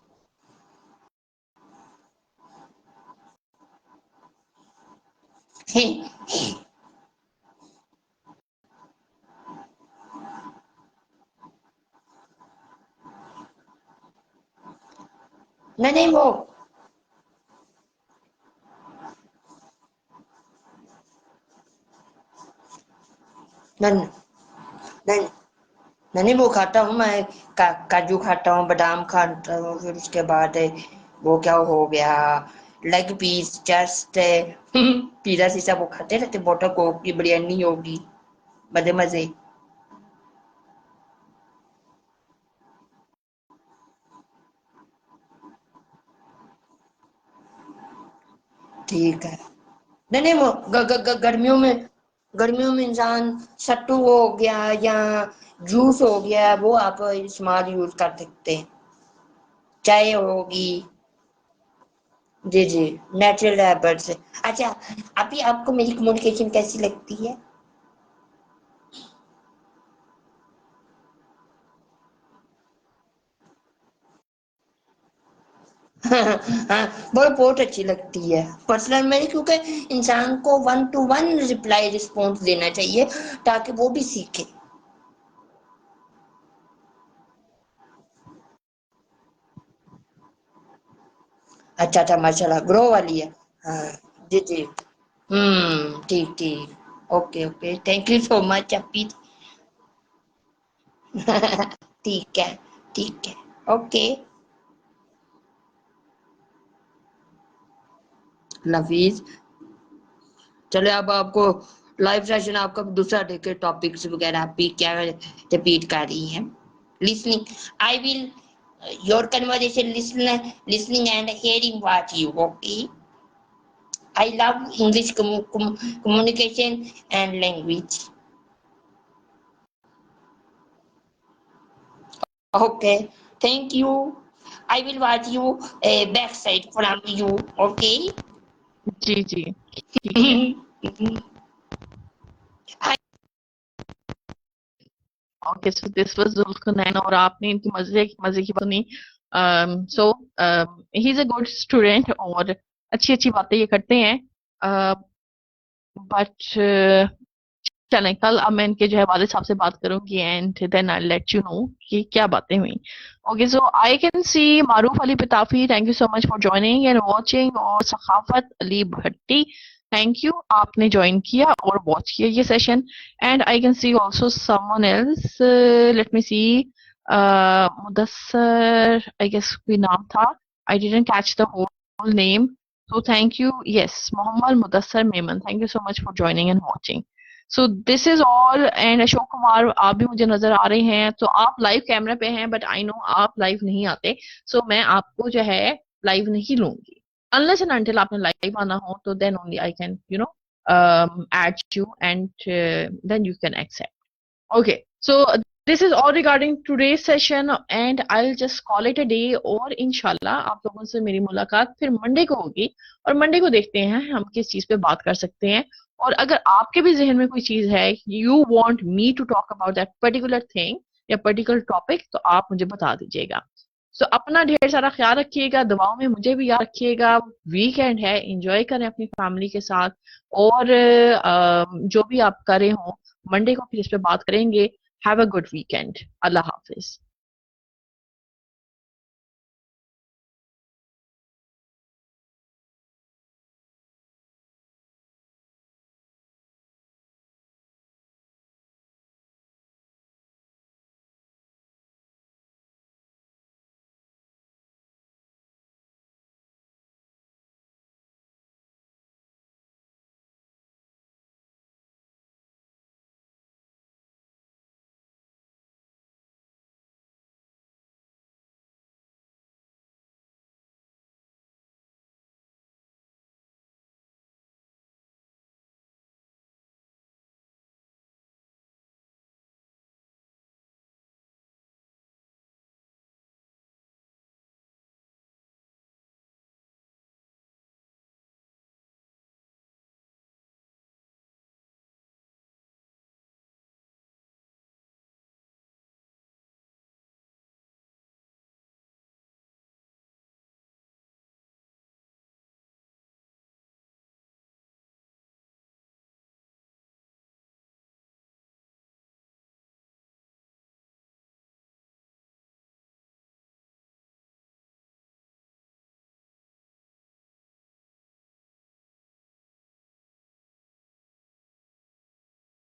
नहीं नहीं, वो नहीं नहीं नहीं नहीं, वो खाता हूँ मैं। काजू खाता हूँ, बादाम खाता हूँ, फिर उसके बाद वो क्या हो गया, लेग पीस, चेस्ट, पिज़्ज़ा सीसा वो खाते रहते। बटर कोक की बिरयानी होगी, मजे मजे। ठीक है। नहीं नहीं, वो गर्मियों में इंसान सत्तू हो गया या जूस हो गया, वो आप इस्तेमाल यूज कर सकते हैं। चाय होगी। जी जी, नेचुरल हैबिट से। अच्छा, अभी आपको मेरी कम्युनिकेशन कैसी लगती है? हाँ, वो बहुत अच्छी लगती है पर्सनल में, क्योंकि इंसान को 1 to 1 रिप्लाई रिस्पॉन्स देना चाहिए, ताकि वो भी सीखे। अच्छा अच्छा, माशाल्लाह, ग्रो वाली है। हाँ। जी जी। ठीक ठीक। Okay okay, thank you so much अपी। ठीक है, ठीक है। ओके। नफीस, चले अब आपको लाइव सेशन आपका दूसरा देखे, टॉपिक्स वगैरह आप भी क्या रिपीट कर रही हैं। Listening, I will your conversation, listening and hearing what you, okay? I love English communication and language. Okay, thank you. I will watch you backside from you, okay? जी जी, ठीक है। Okay, so this was Zulfkarnain, और आपने इनकी मजे मजे की बात सुनी। So he is a good student, और अच्छी अच्छी बातें ये करते हैं। बट चलें, कल अब मैं इनके जो है वालिद साहब से बात करूंगी, and then I let you know कि क्या बातें हुई। Okay, so I can see Maroof Ali Pitafi, thank you so much for joining and watching, और सखाफत अली भट्टी, थैंक यू, आपने ज्वाइन किया और वॉच किया ये session. And I can see also someone else, let me see, Mudassar, I guess कोई नाम था, I didn't catch the whole name. So thank you. Yes, Mohammed Mudassar Memon. Thank you so much for joining and watching. So this is all, and Ashok Kumar, आप भी मुझे नजर आ रहे हैं, तो आप लाइव कैमरा पे हैं, बट आई नो आप लाइव नहीं आते। सो मैं आपको जो है लाइव नहीं लूंगी, अनलेस एंड अनटिल आपने लाइव आना हो, तो then only I can add you, and then you can accept. Okay, so this is all regarding today's session, and I'll just call it a day. और इंशाल्लाह आप लोगों से मेरी मुलाकात फिर मंडे को होगी, और मंडे को देखते हैं हम किस चीज पे बात कर सकते हैं। और अगर आपके भी जहन में कोई चीज है, you want me to talk about that particular thing या पर्टिकुलर टॉपिक, तो आप मुझे बता दीजिएगा। सो अपना ढेर सारा ख्याल रखिएगा, दुआओं में मुझे भी याद रखिएगा। वीकेंड है, एंजॉय करें अपनी फैमिली के साथ, और जो भी आप कर रहे हो, मंडे को फिर इस पे बात करेंगे। Have a good weekend. Allah Hafiz.